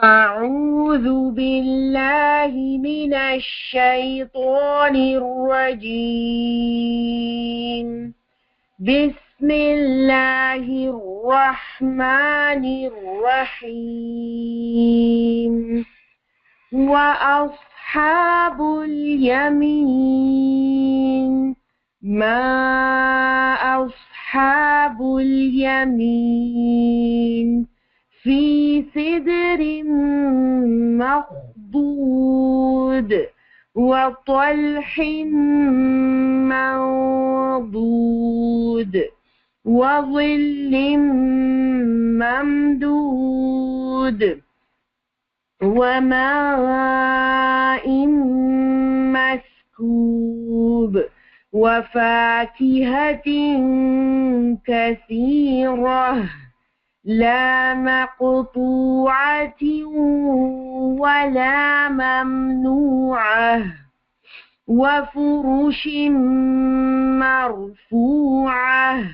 أعوذ بالله من الشيطان الرجيم. بسم الله الرحمن الرحيم. وأصحاب اليمين ما أصحاب اليمين في سدر مخضود وطلح منضود وظل ممدود وماء مسكوب وفاكهة كثيرة لا مقطوعة ولا ممنوعة وفرش مرفوعة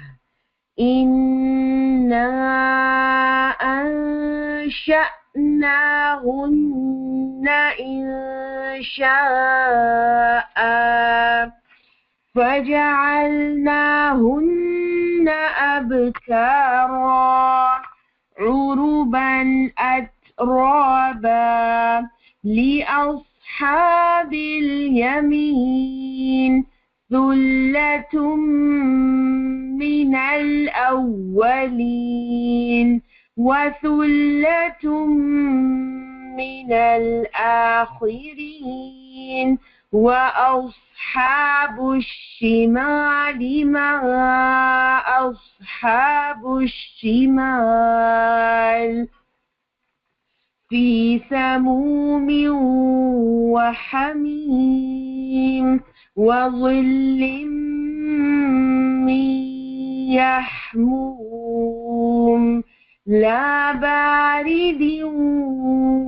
إنا أنشأناهن إنشاء فجعلناهن أبكارا عربا أترابا لأصحاب اليمين ثلة من الأولين وثلة من الآخرين وأصحاب الشمال ما أصحاب الشمال في سموم وحميم وظل من يحموم لا بارد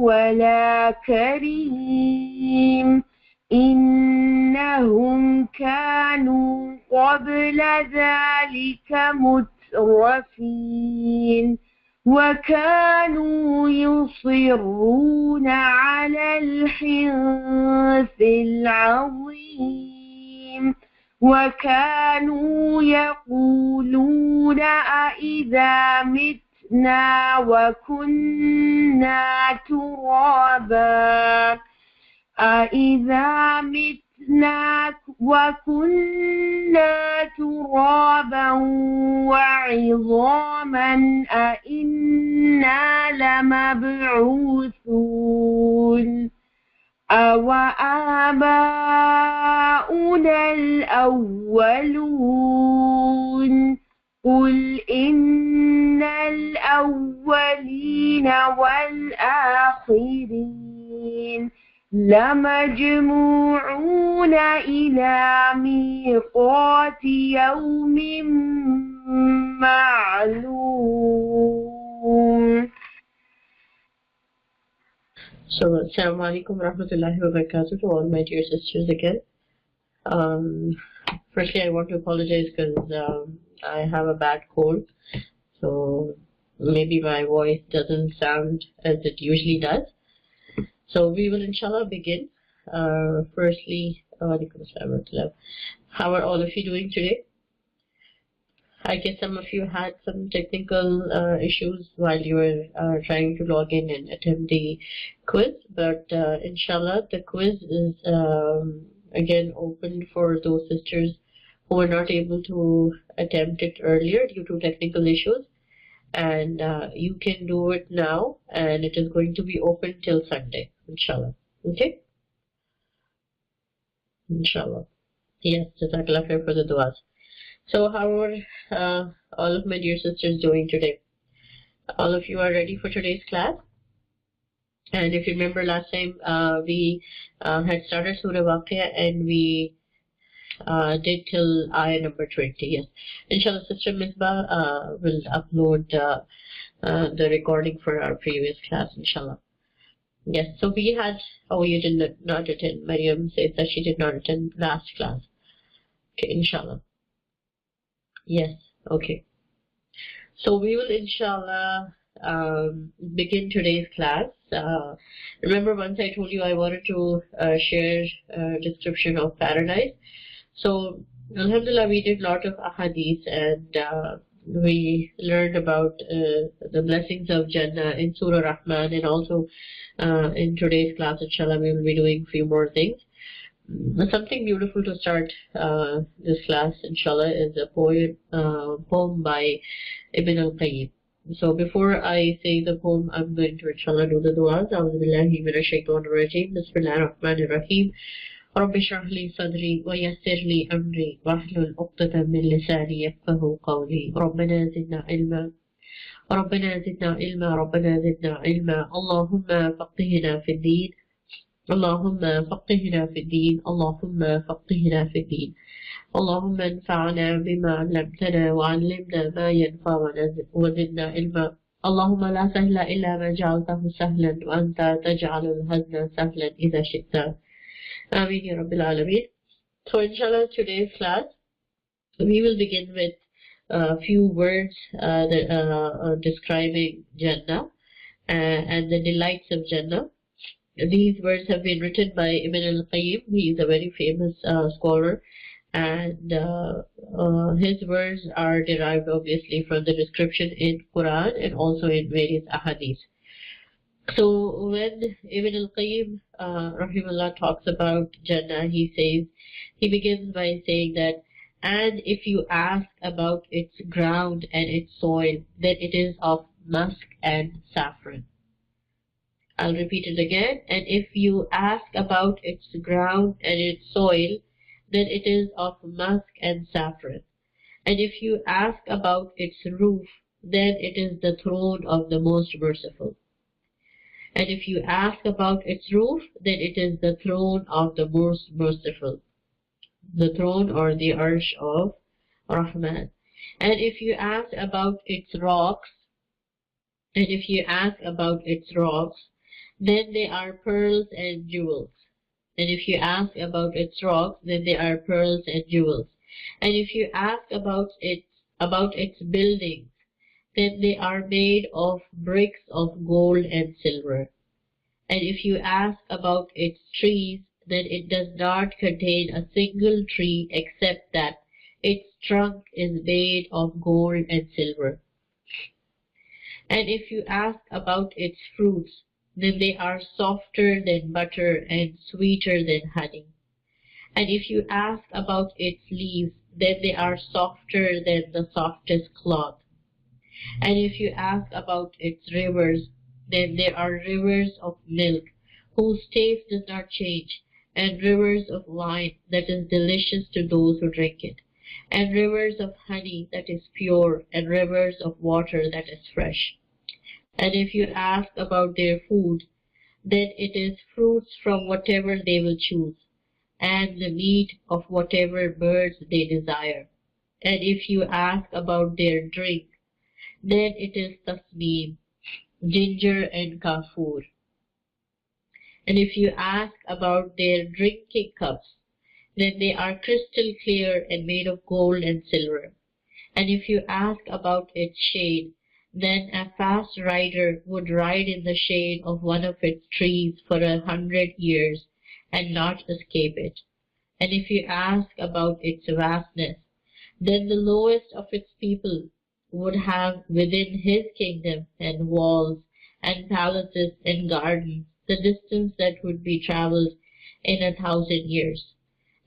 ولا كريم إنهم كانوا قبل ذلك مترفين وكانوا يصرون على الحنث العظيم وكانوا يقولون أإذا متنا وكنا ترابا أإذا متنا وكنا ترابا وعظاما أإنا لمبعوثون أوآباؤنا الأولون قل إن الأولين والآخرين لمجموعون إلى ميقات يوم معلوم. So, Assalamu alaikum warahmatullahi wabarakatuh to all my dear sisters again. Firstly, I want to apologize because I have a bad cold, so maybe my voice doesn't sound as it usually does. So we will inshallah begin. Firstly, walaikum assalam warahmatullah. How are all of you doing today? I guess some of you had some technical issues while you were trying to log in and attempt the quiz, but inshallah the quiz is again open for those sisters who were not able to attempt it earlier due to technical issues, and you can do it now, and it is going to be open till Sunday, inshallah. Okay? Inshallah. Yes, jazakallah khair for the du'as. So how are all of my dear sisters doing today? All of you are ready for today's class? And if you remember last time, we had started Surah Al-Waqi'a and we did till ayah number 20. Yes. Inshallah, Sister Misbah will upload the recording for our previous class, inshallah. Yes, so we had, oh, you did not attend. Maryam says that she did not attend last class. Okay, inshallah. Yes, okay. So we will inshallah begin today's class. Remember, once I told you I wanted to share a description of paradise. So, Alhamdulillah, we did a lot of ahadith, and we learned about the blessings of Jannah in Surah Rahman, and also in today's class, inshallah, we will be doing a few more things. Something beautiful to start this class, inshallah, is a poem by Ibn al-Qayyim. So before I say the poem, I'm going to inshallah do the du'as. A'udhu billahi minash shaitanir rajeem. Bismillahir rahmanir rahim. Rabbi shrah li sadri wa yassir li amri wahlul 'uqdatan min lisani yafqahu qawli. Rabbana zidna ilma. ربنا زدنا علما ربنا زدنا علما اللهم فقهنا في الدين اللهم فقهنا في الدين اللهم فقهنا في الدين اللهم انفعنا بما علمتنا وعلمنا ما ينفعنا وزدنا علما اللهم لا سهل إلا ما جعلته سهلا وأنت تجعل الحزن سهلا إذا شئت آمين يا رب العالمين. So inshallah, today's class we will begin with a few words describing Jannah and the delights of Jannah. These words have been written by Ibn al-Qayyim. He is a very famous scholar, and his words are derived obviously from the description in Quran and also in various ahadith. So when Ibn al-Qayyim rahimahullah talks about Jannah, he begins by saying that, and if you ask about its ground and its soil, then it is of musk and saffron. I'll repeat it again. And if you ask about its ground and its soil, then it is of musk and saffron. And if you ask about its roof, then it is the throne of the most merciful. And if you ask about its roof, then it is the throne of the most merciful. The throne or the arsh of Rahman. And if you ask about its rocks, then they are pearls and jewels. And if you ask about its rocks, then they are pearls and jewels. And if you ask about its buildings, then they are made of bricks of gold and silver. And if you ask about its trees, then it does not contain a single tree except that its trunk is made of gold and silver. And if you ask about its fruits, then they are softer than butter and sweeter than honey. And if you ask about its leaves, then they are softer than the softest cloth. And if you ask about its rivers, then there are rivers of milk whose taste does not change, and rivers of wine that is delicious to those who drink it, and rivers of honey that is pure, and rivers of water that is fresh. And if you ask about their food, then it is fruits from whatever they will choose, and the meat of whatever birds they desire. And if you ask about their drink, then it is tasneem, ginger and kafur. And if you ask about their drinking cups, then they are crystal clear and made of gold and silver. And if you ask about its shade, then a fast rider would ride in the shade of one of its trees for 100 years and not escape it. And if you ask about its vastness, then the lowest of its people would have within his kingdom and walls and palaces and gardens the distance that would be traveled in 1,000 years.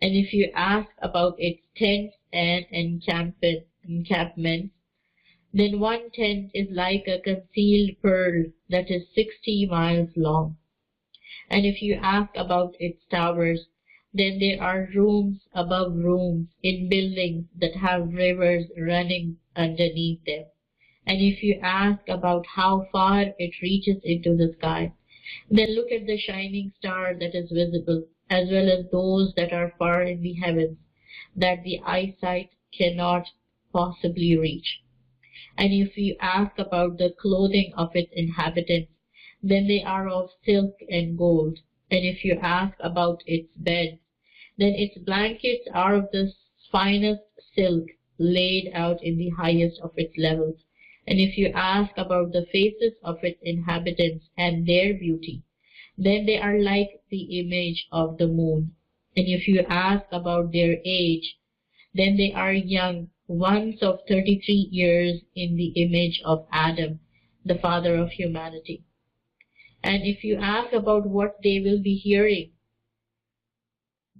And if you ask about its tents and encampments, then one tent is like a concealed pearl that is 60 miles long. And if you ask about its towers, then there are rooms above rooms in buildings that have rivers running underneath them. And if you ask about how far it reaches into the sky, then look at the shining star that is visible, as well as those that are far in the heavens, that the eyesight cannot possibly reach. And if you ask about the clothing of its inhabitants, then they are of silk and gold. And if you ask about its beds, then its blankets are of the finest silk laid out in the highest of its levels. And if you ask about the faces of its inhabitants and their beauty, then they are like the image of the moon. And if you ask about their age, then they are young, ones of 33 years in the image of Adam, the father of humanity. And if you ask about what they will be hearing,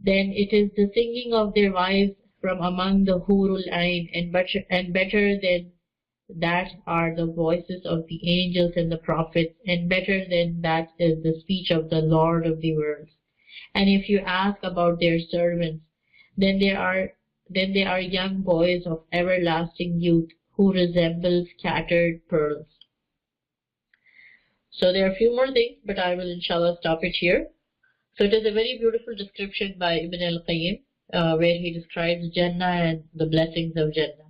then it is the singing of their wives from among the Hurul Ain, and better than that are the voices of the angels and the prophets, and better than that is the speech of the Lord of the worlds. And if you ask about their servants, then they are young boys of everlasting youth who resemble scattered pearls. So there are a few more things, but I will inshallah stop it here. So it is a very beautiful description by Ibn al-Qayyim, where he describes Jannah and the blessings of Jannah.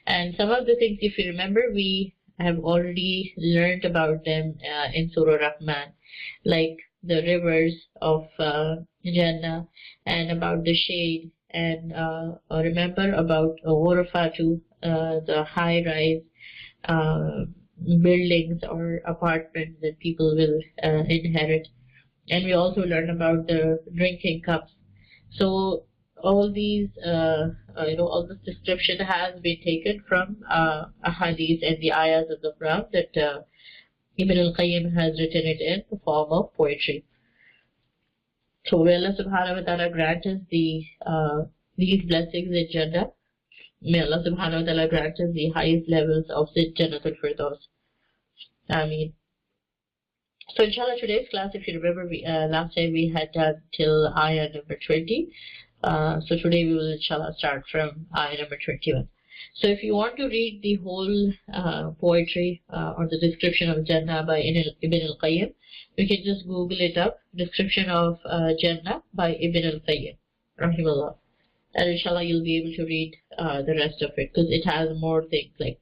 And some of the things, if you remember, we have already learned about them in Surah Rahman, like the rivers of Jannah, and about the shade, and remember about Ghurafatu, the high-rise buildings or apartments that people will inherit. And we also learn about the drinking cups. So all these, all this description has been taken from ahadith and the ayahs of the Quran that Ibn al-Qayyim has written it in the form of poetry. So may Allah subhanahu wa ta'ala grant us these blessings in Jannah. May Allah subhanahu wa ta'ala grant us the highest levels of Jannatul Firdaus. Ameen. So inshallah today's class, if you remember, last time we had done till ayah number 20. So today we will inshallah start from ayah number 21. So if you want to read the whole poetry or the description of Jannah by Ibn al-Qayyim, you can just Google it up, description of Jannah by Ibn al-Qayyim, rahimahullah. And inshallah you'll be able to read the rest of it, because it has more things like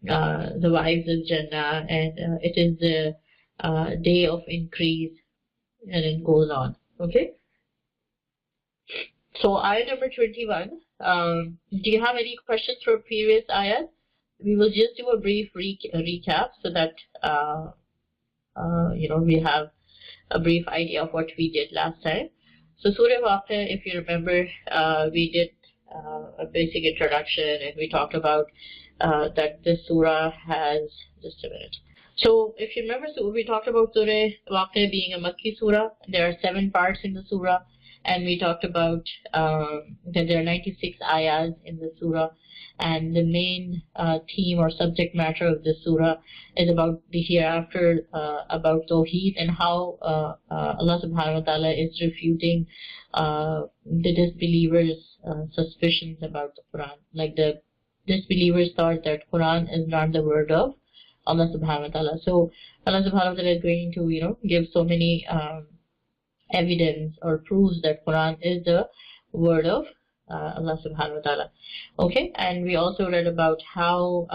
the wives of Jannah, and it is the day of increase, and it goes on. Okay, so ayah number 21. Do you have any questions for previous ayahs? We will just do a brief recap so that we have a brief idea of what we did last time. So Surah Al-Waqi'a, if you remember, we did a basic introduction, and we talked about that this surah has, just a minute. So if you remember, so we talked about Surah Al-Waqi'a being a Makki surah. There are 7 parts in the surah, and we talked about that there are 96 ayahs in the surah, and the main theme or subject matter of this surah is about the hereafter, about Tawheed, and how Allah subhanahu wa ta'ala is refuting the disbelievers' suspicions about the Quran. Like the disbelievers thought that Quran is not the word of Allah subhanahu wa ta'ala. So Allah subhanahu wa ta'ala is going to, give so many evidence or proofs that Quran is the word of Allah subhanahu wa ta'ala. Okay, and we also read about how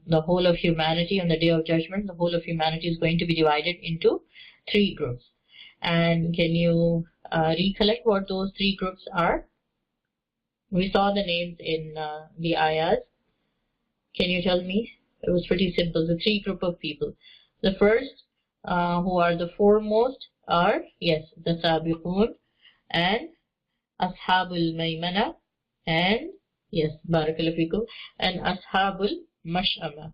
the whole of humanity on the day of judgment, the whole of humanity is going to be divided into 3 groups. And can you recollect what those 3 groups are? We saw the names in the ayahs. Can you tell me? It was pretty simple. The 3 group of people. The first, who are the foremost, are, yes, the Sabiqun, and Ashabul Maymana, and, yes, Barakallahu Fikum, and Ashabul Mash'ama.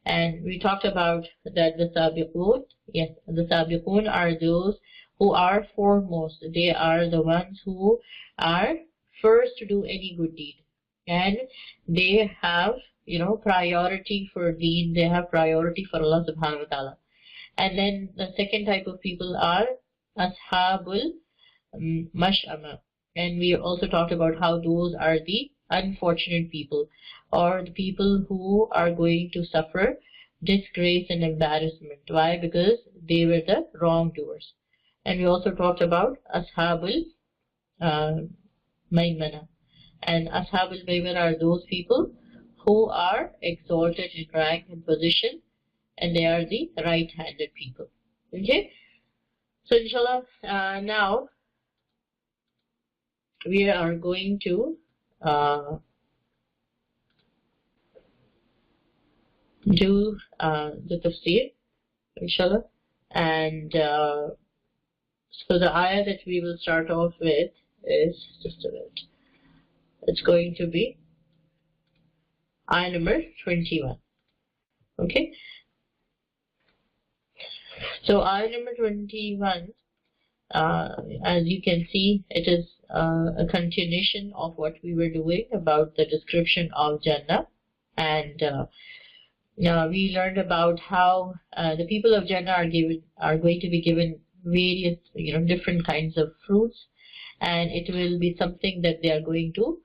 And we talked about that the Sabiqun, yes, the Sabiqun are those who are foremost. They are the ones who are first to do any good deed. And they have, priority for deen. They have priority for Allah subhanahu wa ta'ala. And then the second type of people are Ashabul Mash'ama. And we also talked about how those are the unfortunate people, or the people who are going to suffer disgrace and embarrassment. Why? Because they were the wrongdoers. And we also talked about Ashabul Maymana. And Ashabul Maymana are those people who are exalted in rank and position, and they are the right-handed people. Okay? So inshallah, now we are going to do the tafsir, inshallah. And so the ayah that we will start off with is, just a minute, it's going to be ayah number 21. Okay, so ayah number 21, as you can see, it is a continuation of what we were doing about the description of Jannah. And we learned about how the people of Jannah are going to be given various, different kinds of fruits, and it will be something that they are going to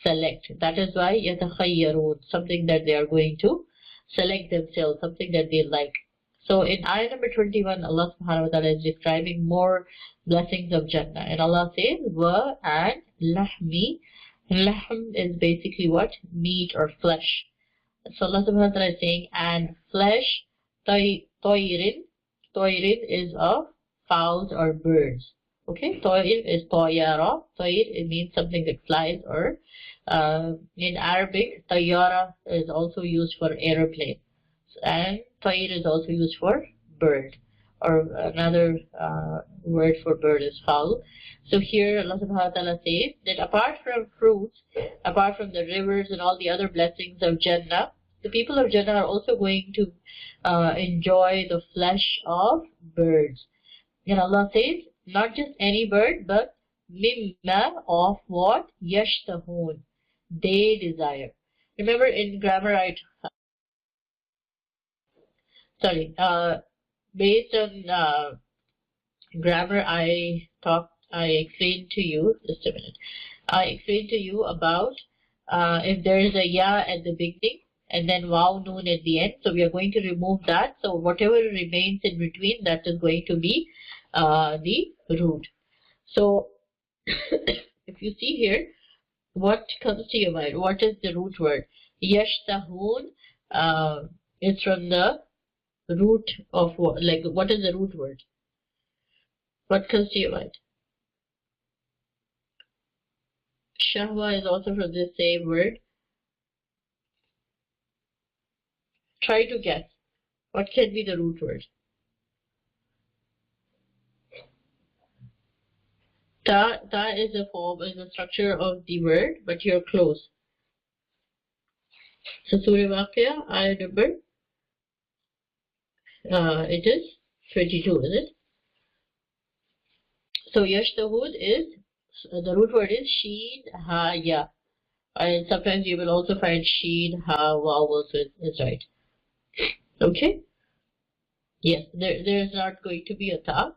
select. That is why yatakhayyarun, something that they are going to select themselves, something that they like. So in ayah number 21, Allah subhanahu wa ta'ala is describing more blessings of Jannah, and Allah says wa and lahmi. Lahm is basically what? Meat or flesh. So Allah subhanahu wa ta'ala is saying, and flesh, toirin. Toirin is of fowls or birds. Okay, toir is toyara. Toir, it means something that flies, or in Arabic, tayara is also used for aeroplane, and toir is also used for bird, or another word for bird is fowl. So here Allah subhanahu wa ta'ala says that apart from fruits, apart from the rivers and all the other blessings of Jannah, the people of Jannah are also going to enjoy the flesh of birds. And Allah says, not just any bird, but mimma, of what? Yashtahun, they desire. Remember in grammar, based on grammar, I explained to you, just a minute, I explained to you about if there is a ya at the beginning and then waw noon at the end, so we are going to remove that. So whatever remains in between, that is going to be the root. So if you see here, what comes to your mind? What is the root word? Yashtahun is from the root of what? Like, what is the root word? What comes to your mind? Shahwa is also from the same word. Try to guess. What can be the root word? Ta is a structure of the word, but you're close. So Surah Al-Waqi'a, ayah number, it is 22, is it? So Yashtahud is, the root word is sheen, ha, ya. And sometimes you will also find sheen, ha, waw also is right. Okay? Yes, there is not going to be a ta.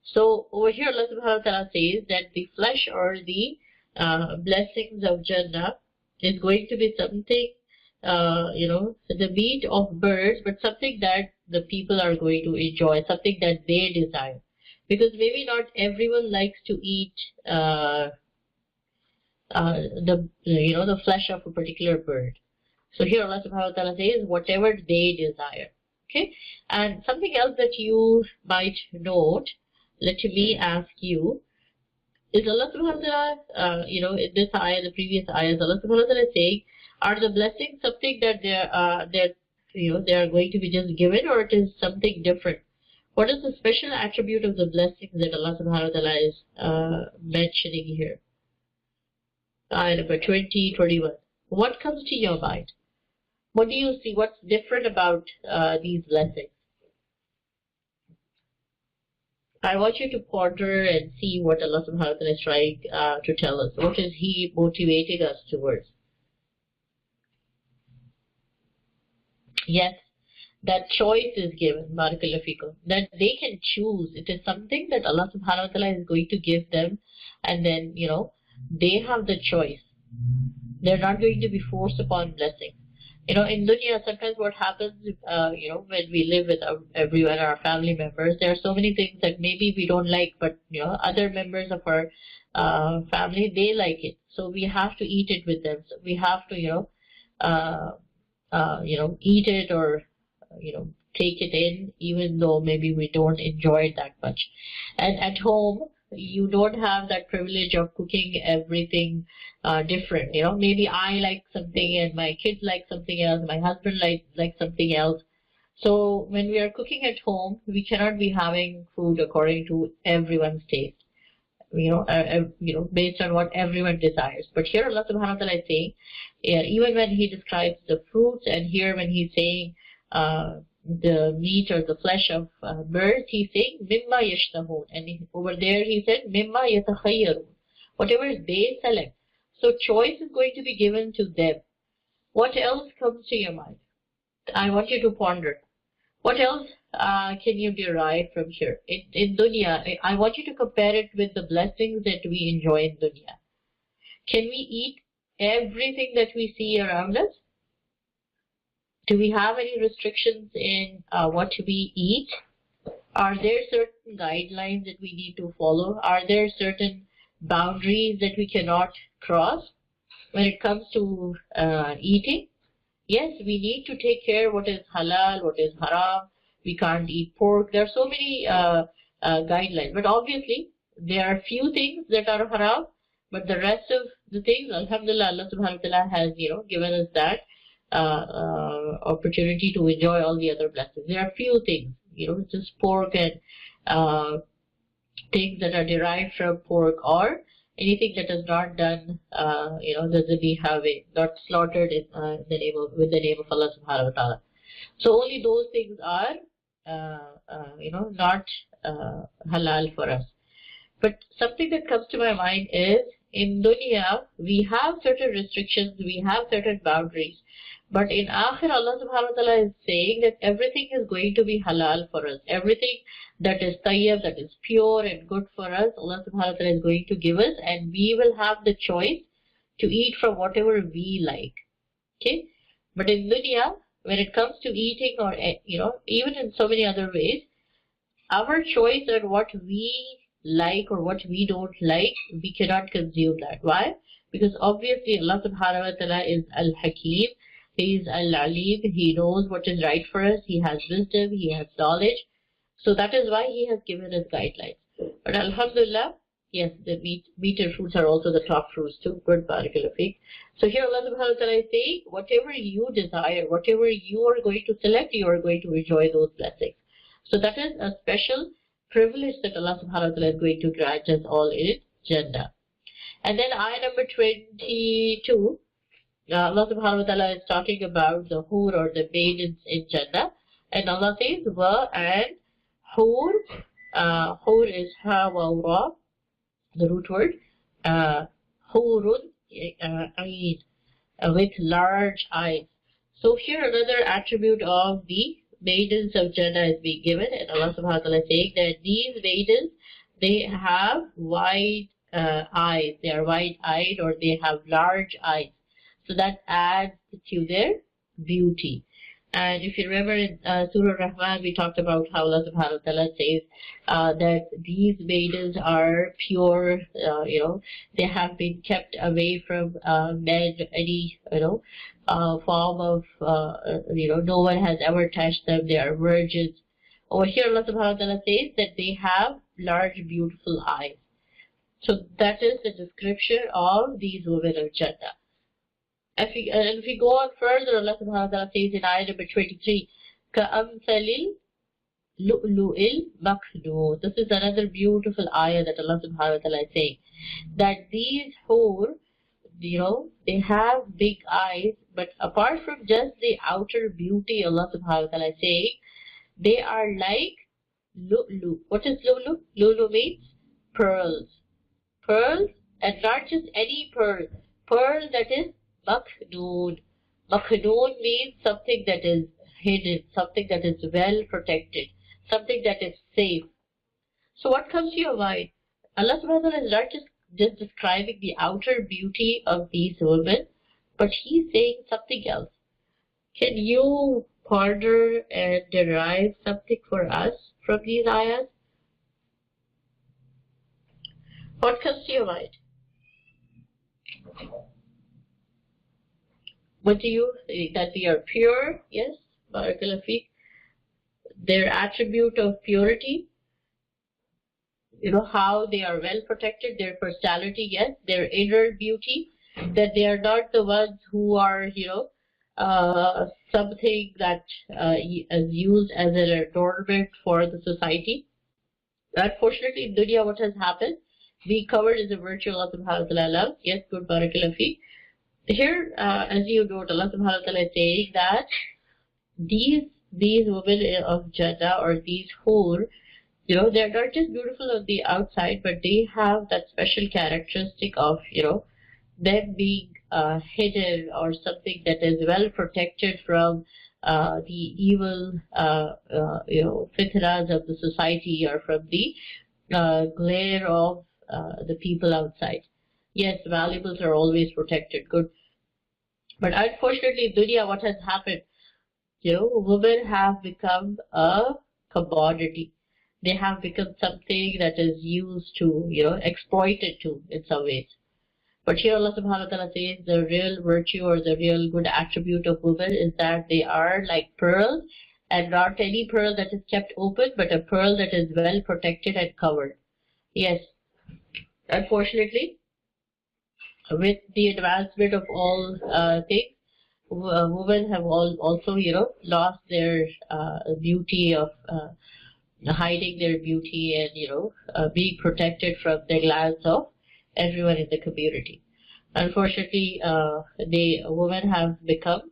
So over here Allah subhanahu wa ta'ala says that the flesh or the blessings of Jannah is going to be something, the meat of birds, but something that the people are going to enjoy, something that they desire. Because maybe not everyone likes to eat the flesh of a particular bird. So here Allah subhanahu wa ta'ala says whatever they desire. Okay, and something else that you might note, let me ask you, is Allah subhanahu wa ta'ala, in this ayah, the previous ayahs, Allah subhanahu wa ta'ala is saying, are the blessings something that they are going to be just given, or it is something different? What is the special attribute of the blessings that Allah subhanahu wa ta'ala is mentioning here? Ayah number 20, 21. What comes to your mind? What do you see? What's different about these blessings? I want you to ponder and see what Allah subhanahu wa ta'ala is trying to tell us. What is He motivating us towards? Yes, that choice is given, barakallahu feekum, that they can choose. It is something that Allah subhanahu wa ta'ala is going to give them, and then, they have the choice. They're not going to be forced upon blessings. In dunya, sometimes what happens, when we live with everyone, our family members, there are so many things that maybe we don't like, but, other members of our family, they like it. So we have to eat it with them. So we have to, eat it, or, take it in, even though maybe we don't enjoy it that much. And at home, you don't have that privilege of cooking everything different. You know, maybe I like something and my kids like something else, my husband like something else. So when we are cooking at home, we cannot be having food according to everyone's taste. Based on what everyone desires. But here Allah subhanahu wa ta'ala is saying, even when He describes the fruits, and here when He's saying the meat or the flesh of birds, He's saying mimma yashtahun, and over there He said mimma yatakhayyarun, whatever they select. So choice is going to be given to them. What else comes to your mind? I want you to ponder. What else can you derive from here? In dunya, I want you to compare it with the blessings that we enjoy in dunya. Can we eat everything that we see around us? Do we have any restrictions in what we eat? Are there certain guidelines that we need to follow? Are there certain boundaries that we cannot cross when it comes to eating? Yes, we need to take care what is halal, what is haram. We can't eat pork. There are so many guidelines. But obviously, there are few things that are haram. But the rest of the things, alhamdulillah, Allah subhanahu wa ta'ala has, given us that opportunity to enjoy all the other blessings. There are few things, just pork and things that are derived from pork, or anything that is not done, doesn't be not slaughtered with the name of Allah subhanahu wa ta'ala. So only those things are, not halal for us. But something that comes to my mind is, in dunya, we have certain restrictions, we have certain boundaries. But in akhir, Allah subhanahu wa ta'ala is saying that everything is going to be halal for us. Everything that is tayyib, that is pure and good for us, Allah subhanahu wa ta'ala is going to give us, and we will have the choice to eat from whatever we like. Okay? But in dunya, when it comes to eating, or even in so many other ways, our choice on what we like or what we don't like, we cannot consume that. Why? Because obviously Allah subhanahu wa ta'ala is Al-Hakim, He is Al-Alim, He knows what is right for us, He has wisdom, He has knowledge. So that is why He has given us guidelines. But alhamdulillah, yes, the meat and fruits are also the top fruits too. Good, barakallahu feek. So here Allah subhanahu wa ta'ala is saying, whatever you desire, whatever you are going to select, you are going to enjoy those blessings. So that is a special privilege that Allah subhanahu wa ta'ala is going to grant us all in Jannah. And then ayah number 22, Allah subhanahu wa ta'ala is talking about the hur, or the maidens in Jannah. And Allah says, wa and hur. Hur is ha wa ra, the root word. Hurun, ayn, with large eyes. So here another attribute of the maidens of Jannah is being given, and Allah subhanahu wa ta'ala is saying that these maidens, they have wide eyes. They are wide-eyed, or they have large eyes. So that adds to their beauty. And if you remember in Surah Rahman, we talked about how Allah subhanahu wa ta'ala says that these maidens are pure, they have been kept away from men, any, form of, no one has ever touched them, they are virgins. Over here Allah subhanahu wa ta'ala says that they have large, beautiful eyes. So that is the description of these women of Jannah. If we go on further, Allah subhanahu wa ta'ala says in ayah number 23, كَأَمْثَلِ الْلُؤْلُؤِ الْمَكْنُونِ. This is another beautiful ayah that Allah subhanahu wa ta'ala is saying, that these hur, they have big eyes, but apart from just the outer beauty, Allah subhanahu wa ta'ala is saying, they are like lu'lu. What is lu'lu? Lu'lu means pearls. Pearls, and not just any pearl. Pearl that is maknoon. Maknoon means something that is hidden, something that is well protected, something that is safe. So what comes to your mind? Allah subhanahu wa ta'ala is not just describing the outer beauty of these women, but He's saying something else. Can you ponder and derive something for us from these ayahs? What comes to your mind? What do you think? That we are pure? Yes, barakallahu feek. Their attribute of purity. how they are well protected, their personality, yes, their inner beauty, that they are not the ones who are, something that is used as an adornment for the society. Unfortunately, in dunya, what has happened, being covered is a virtue Allah subhanahu wa ta'ala loves. Yes, good, barakallah fi. Here, as you note, Allah subhanahu wa ta'ala is saying that these women of Jannah, or these hur, they're not just beautiful on the outside, but they have that special characteristic of, them being hidden, or something that is well protected from the evil, fitras of the society, or from the glare of the people outside. Yes, valuables are always protected, good. But unfortunately, in dunya, what has happened? Women have become a commodity. They have become something that is used to, exploited to in some ways. But here Allah subhanahu wa ta'ala says the real virtue, or the real good attribute of women, is that they are like pearls, and not any pearl that is kept open, but a pearl that is well protected and covered. Yes, unfortunately, with the advancement of all things, women have also, lost their beauty of hiding their beauty, and being protected from the glance of everyone in the community. Unfortunately, the women have become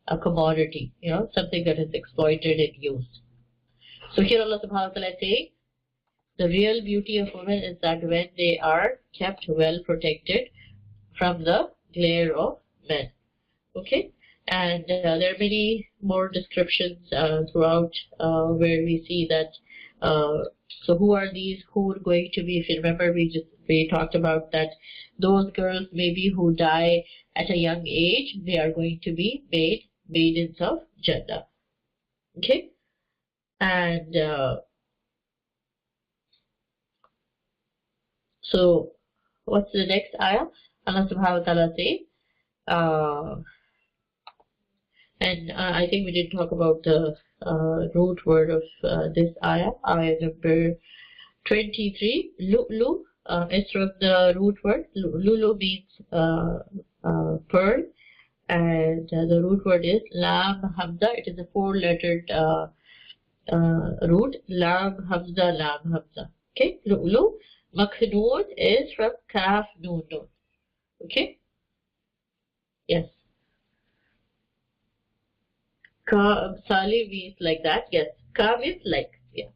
a commodity, something that is exploited and used. So here Allah subhanahu wa ta'ala is saying the real beauty of women is that when they are kept well protected from the glare of men. Okay, and there are many more descriptions throughout where we see that. So who are these? Who are going to be? If you remember, we talked about that those girls maybe who die at a young age, they are going to be made maidens of Jannah. Okay, and so what's the next ayah? Allah subhanahu wa ta'ala says, and I think we did talk about the root word of this ayah number 23. Lu'lu is from the root word. Lulu means pearl, and the root word is lam hamza. It is a four-lettered root. Lam hamza. Okay, lu'lu. Maknoon is from kaf noon. Okay. Yes. Ka Sali means like that. Yes. Ka means like. Yeah.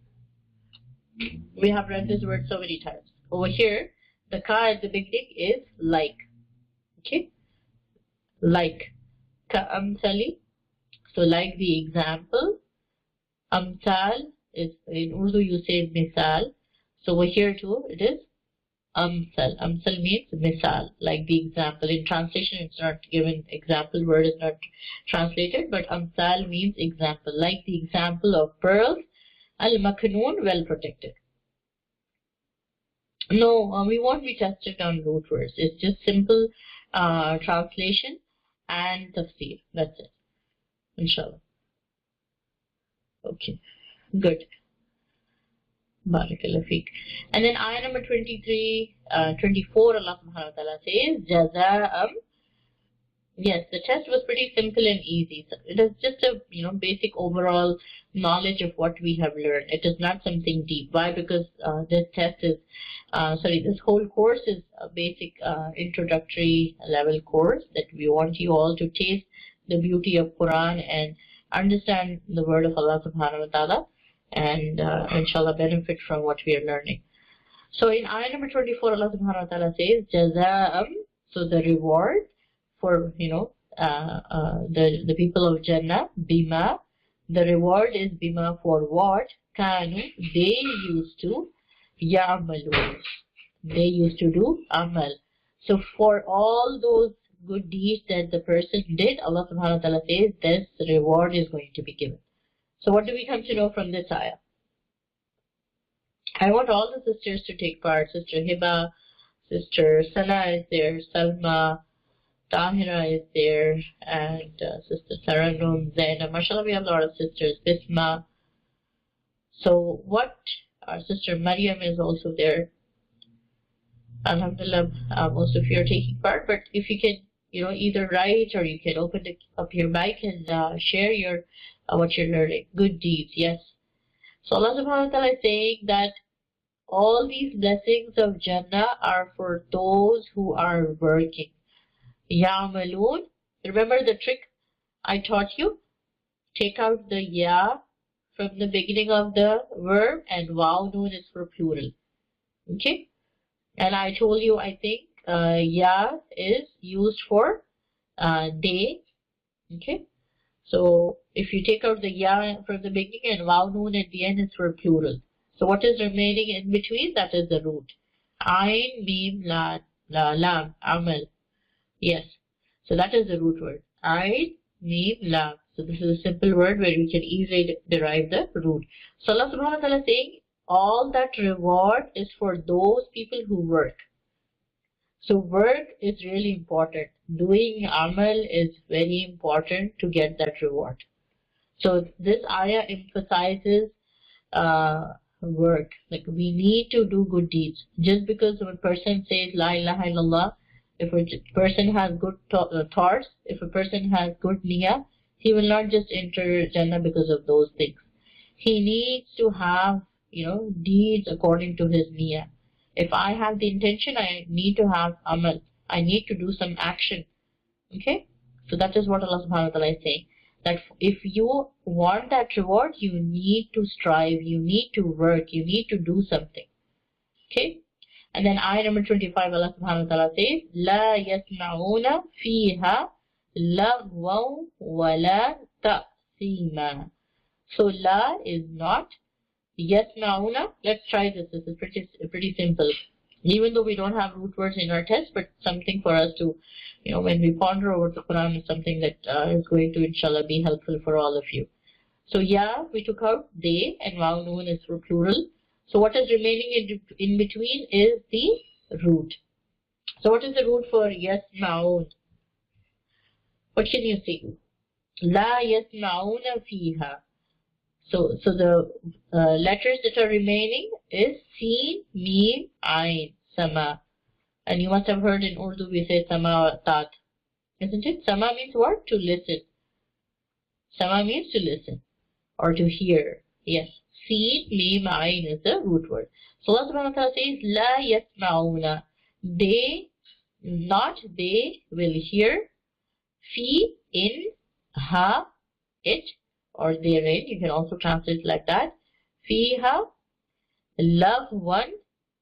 We have read this word so many times. Over here, the ka at the beginning is like. Okay. Like. Ka amsali. So like the example. Amsal is in Urdu you say misal. So over here too it is amsal. Amsal means misal, like the example. In translation it's not given, example word is not translated, but amsal means example, like the example of pearls. Al-maknoon, well protected. No, we won't be tested on root words. It's just simple translation and tafsir. That's it. Inshallah. Okay. Good. Barakallah feek. And then ayah number 23, 24, Allah subhanahu wa ta'ala says, Jaza'am. Yes, the test was pretty simple and easy. So it is just a basic overall knowledge of what we have learned. It is not something deep. Why? Because this test is, this whole course is a basic introductory level course that we want you all to taste the beauty of Quran and understand the word of Allah subhanahu wa ta'ala, and inshallah benefit from what we are learning. So in ayah number 24, Allah subhanahu wa ta'ala says, Jaza'am, so the reward for the people of Jannah, bima, the reward is bima, for what kanu, they used to, ya'malun, they used to do amal. So for all those good deeds that the person did, Allah subhanahu wa ta'ala says this reward is going to be given. So what do we come to know from this ayah? I want all the sisters to take part. Sister Hiba, Sister Sana is there, Salma, Tahira is there, and Sister Saranum, Zainab. Mashallah, we have a lot of sisters. Bisma. So what our sister Maryam is also there. Alhamdulillah, most of you are taking part, but if you can, either write or you can open up your mic and share your what you're learning. Good deeds, yes. So Allah subhanahu wa ta'ala is saying that all these blessings of Jannah are for those who are working. Ya'malun. Remember the trick I taught you? Take out the ya from the beginning of the verb, and waw noon is for plural. Okay? And I told you, I think, ya is used for day. Okay? So if you take out the ya from the beginning and waw noon at the end is for plural. So what is remaining in between? That is the root. Ain, mim, lam, amal. Yes. So that is the root word. Ain, mim, lam. So this is a simple word where we can easily derive the root. So Allah subhanahu wa ta'ala is saying all that reward is for those people who work. So work is really important. Doing amal is very important to get that reward. So this ayah emphasizes work. Like we need to do good deeds. Just because when a person says La ilaha illallah, if a person has good thoughts, if a person has good niyyah, he will not just enter Jannah because of those things. He needs to have, deeds according to his niyyah. If I have the intention, I need to have amal. I need to do some action. Okay? So that is what Allah subhanahu wa ta'ala is saying. That if you want that reward, you need to strive, you need to work, you need to do something. Okay? And then ayah number 25, Allah subhanahu wa ta'ala says, La yasma'una fiha lagwaw wa la ta'sima. So la is not. Yasma'una, let's try this. This is pretty simple. Even though we don't have root words in our test, but something for us to, when we ponder over the Quran, is something that is going to, inshallah, be helpful for all of you. So, yeah, we took out they, and waw noon is for plural. So, what is remaining in between is the root. So, what is the root for yasma'un? What can you see? La yasma'una fiha. So the letters that are remaining is Sin, Mim, Ain, Sama. And you must have heard in Urdu we say Sama Tat. Isn't it? Sama means what? To listen. Sama means to listen or to hear. Yes. Sin, Mim, Ain is the root word. So Allah subhanahu wa ta'ala says, La yasma'una. They will hear. Fi, in, ha, it, or therein. You can also translate like that. Fiha, love one,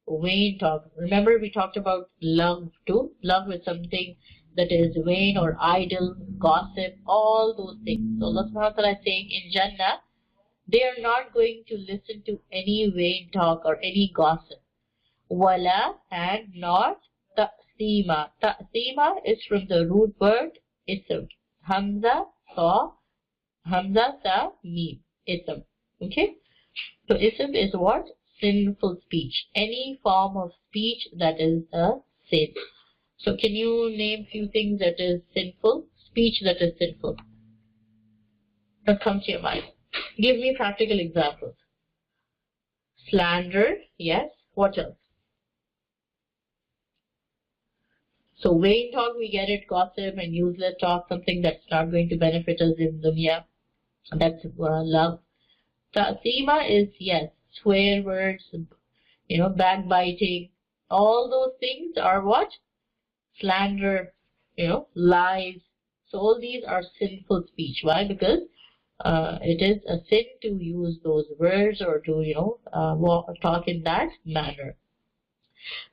vain talk. Remember we talked about love too. Love is something that is vain or idle, gossip, all those things. So Allah subhanahu wa ta'ala is saying in Jannah, they are not going to listen to any vain talk or any gossip. Wala, and not ta'sima. Ta'sima is from the root word ism. Hamza, sa, Hamza, sa, mim. Ism. Okay? So ism is what? Sinful speech. Any form of speech that is a sin. So can you name few things that is sinful? Speech that is sinful. What comes to your mind? Give me practical examples. Slander, yes. What else? So vain talk, we get it, gossip and useless talk, something that's not going to benefit us in dunya. That's love. Ta'sima is, yes, swear words, backbiting. All those things are what? Slander, lies. So all these are sinful speech. Why? Because it is a sin to use those words or to, talk in that manner.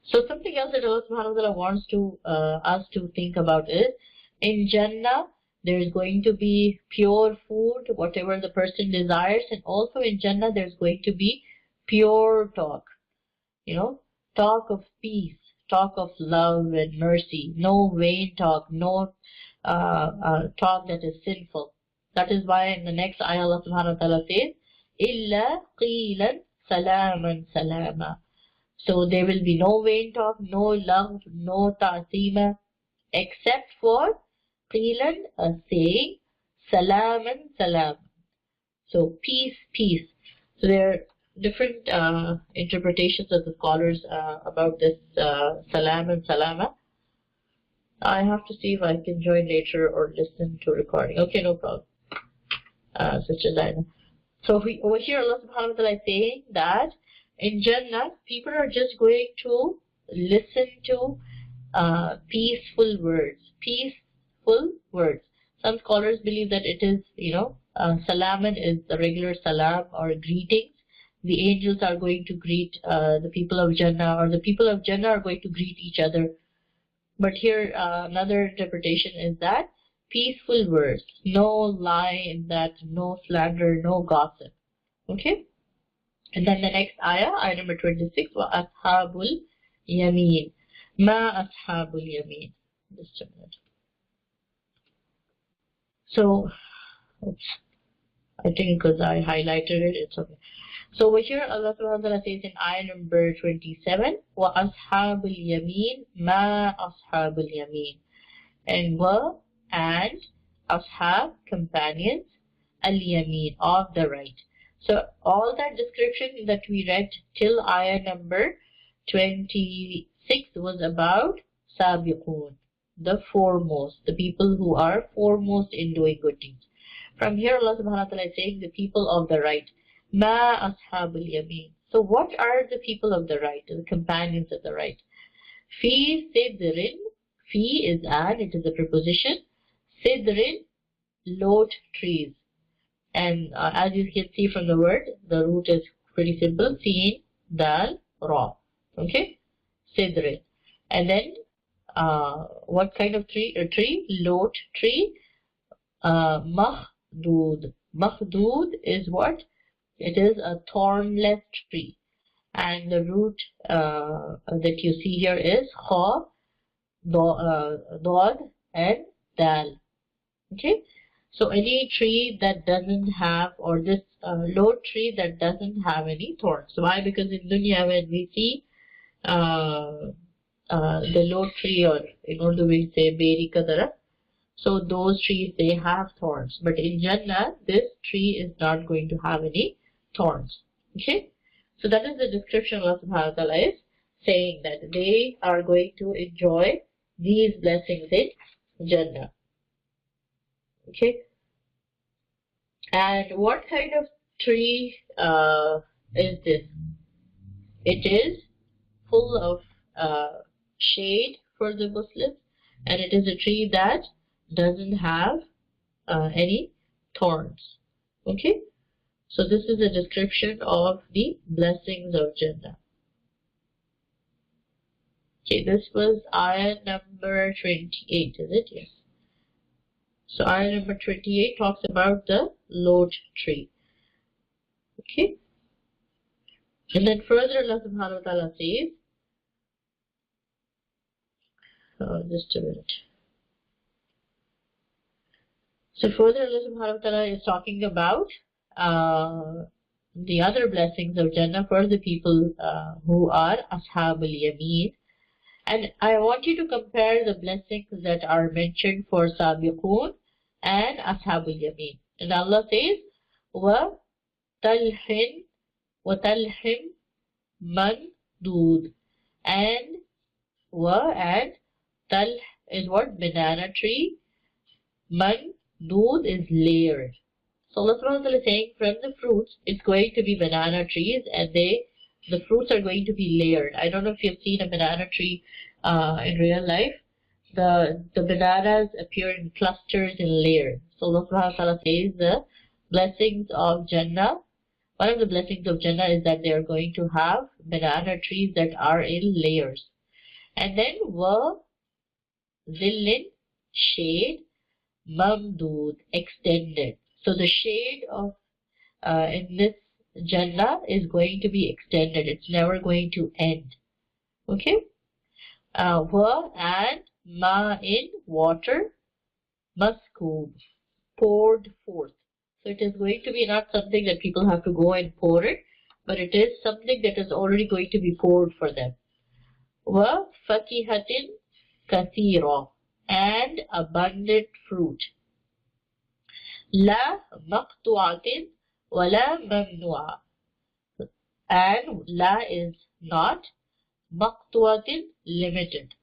So something else that Allah subhanahu wa ta'ala wants to us to think about is, in Jannah, there is going to be pure food, whatever the person desires, and also in Jannah there's going to be pure talk. Talk of peace, talk of love and mercy, no vain talk, no talk that is sinful. That is why in the next ayah Allah subhanahu wa ta'ala says, Illa qilan salaman salama. So there will be no vain talk, no love, no ta'zima, except for qilan, a saying, salaman salam. So peace, peace. So there different interpretations of the scholars about this salam and salama. I have to see if I can join later or listen to recording. Okay, no problem. Sister Zaina. So over here Allah subhanahu wa ta'ala is saying that in Jannah, people are just going to listen to peaceful words. Peaceful words. Some scholars believe that it is, salaman is the regular salam or greetings. The angels are going to greet the people of Jannah, or the people of Jannah are going to greet each other. But here another interpretation is that peaceful words, no lie in that, no slander, no gossip. Okay? And then the next ayah number 26, wa ashabul yameen. Ma ashabul yameen. Just a minute. So, oops, I think because I highlighted it, it's okay. So over here Allah subhanahu wa ta'ala says in ayah number 27, wa ashabul yameen, ma ashabul yameen. And wa and ashab, companions, al-yameen, of the right. So all that description that we read till ayah number 26 was about sabiqun, the foremost, the people who are foremost in doing good deeds. From here Allah subhanahu wa ta'ala is saying the people of the right. Ma ashabul yameen. So what are the people of the right, the companions of the right? Fi sidrin. Fi is an, it is a preposition. Sidrin, lot trees. And as you can see from the word, the root is pretty simple. Sin, dal, ra. Okay? Sidrin. And then, what kind of tree? A tree? Lot tree. Mahdud. Mahdud is what? It is a thornless tree. And the root that you see here is kha, dod, and dal. Okay? So any tree that doesn't have, or this low tree that doesn't have any thorns. Why? Because in dunya when we see the low tree, or in Urdu we say beri ka darah, so those trees, they have thorns. But in Jannah, this tree is not going to have any thorns. Okay? So that is the description Allah subhanahu wa ta'ala is saying, that they are going to enjoy these blessings in Jannah. Okay? And what kind of tree is this? It is full of shade for the Muslims, and it is a tree that doesn't have any thorns. Okay? So this is a description of the blessings of Jannah. Okay, this was ayah number 28, is it? Yes. So ayah number 28 talks about the lot tree. Okay. And then further Allah subhanahu wa ta'ala says, just a minute. So further Allah subhanahu wa ta'ala is talking about the other blessings of Jannah for the people who are Ashabul Yameen. And I want you to compare the blessings that are mentioned for Sabiqun and Ashabul Yameen. And Allah says, wa talhin mandud. And talh is what? Banana tree. Mandud is layered. So Allah subhanahu wa ta'ala is saying from the fruits, it's going to be banana trees, and the fruits are going to be layered. I don't know if you've seen a banana tree in real life. The bananas appear in clusters and layers. So Allah subhanahu wa ta'ala says the blessings of Jannah, one of the blessings of Jannah is that they are going to have banana trees that are in layers. And then wa zillin, shade, mamdud, extended. So the shade of in this Jannah is going to be extended. It's never going to end. Okay? Wa and ma in water, maskoob, poured forth. So it is going to be not something that people have to go and pour it, but it is something that is already going to be poured for them. Wa fakihatin kathira, and abundant fruit. La maqtu'atin wala mamnu'a. and la is not, maqtuatin limited.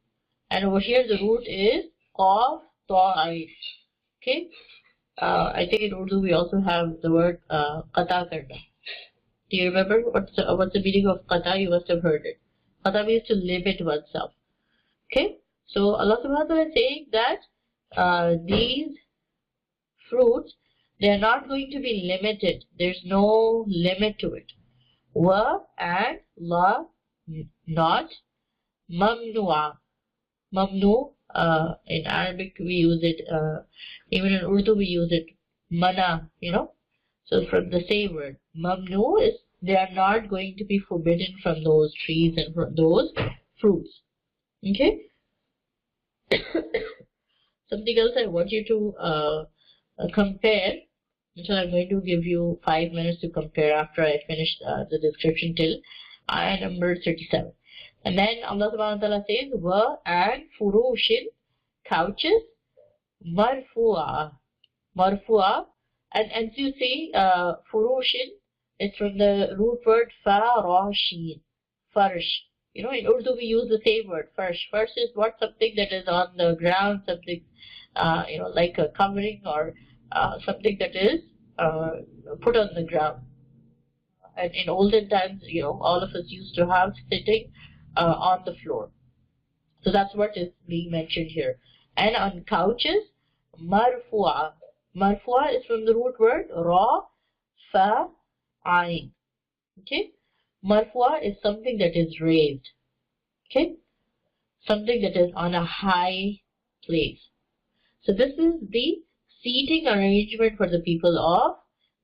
And over here the root is qaf ta'ain. Okay. I think in Urdu we also have the word qata karna. Do you remember what's the meaning of qata? You must have heard it. Qata means to limit oneself. Okay. So Allah subhanahu wa ta'ala is saying that these fruits, they are not going to be limited. There's no limit to it. Wa and la, not. Mamnu'a. Mamnu, in Arabic we use it, even in Urdu we use it, mana, So from the same word, mamnu is, they are not going to be forbidden from those trees and from those fruits. Okay? Something else I want you to compare. So I'm going to give you 5 minutes to compare after I finish the description till ayah number 37. And then Allah subhanahu wa ta'ala says, wa and furushin, couches, marfu'a. Marfu'a. And so you see, furushin is from the root word farashin. Farsh. In Urdu we use the same word, farsh. Farsh is what? Something that is on the ground, something, like a covering or something that is put on the ground. And in olden times, all of us used to have sitting on the floor. So that's what is being mentioned here. And on couches, marfu'a. Marfu'a is from the root word ra, fa, ain. Okay? Marfu'a is something that is raised. Okay? Something that is on a high place. So this is the seating arrangement for the people of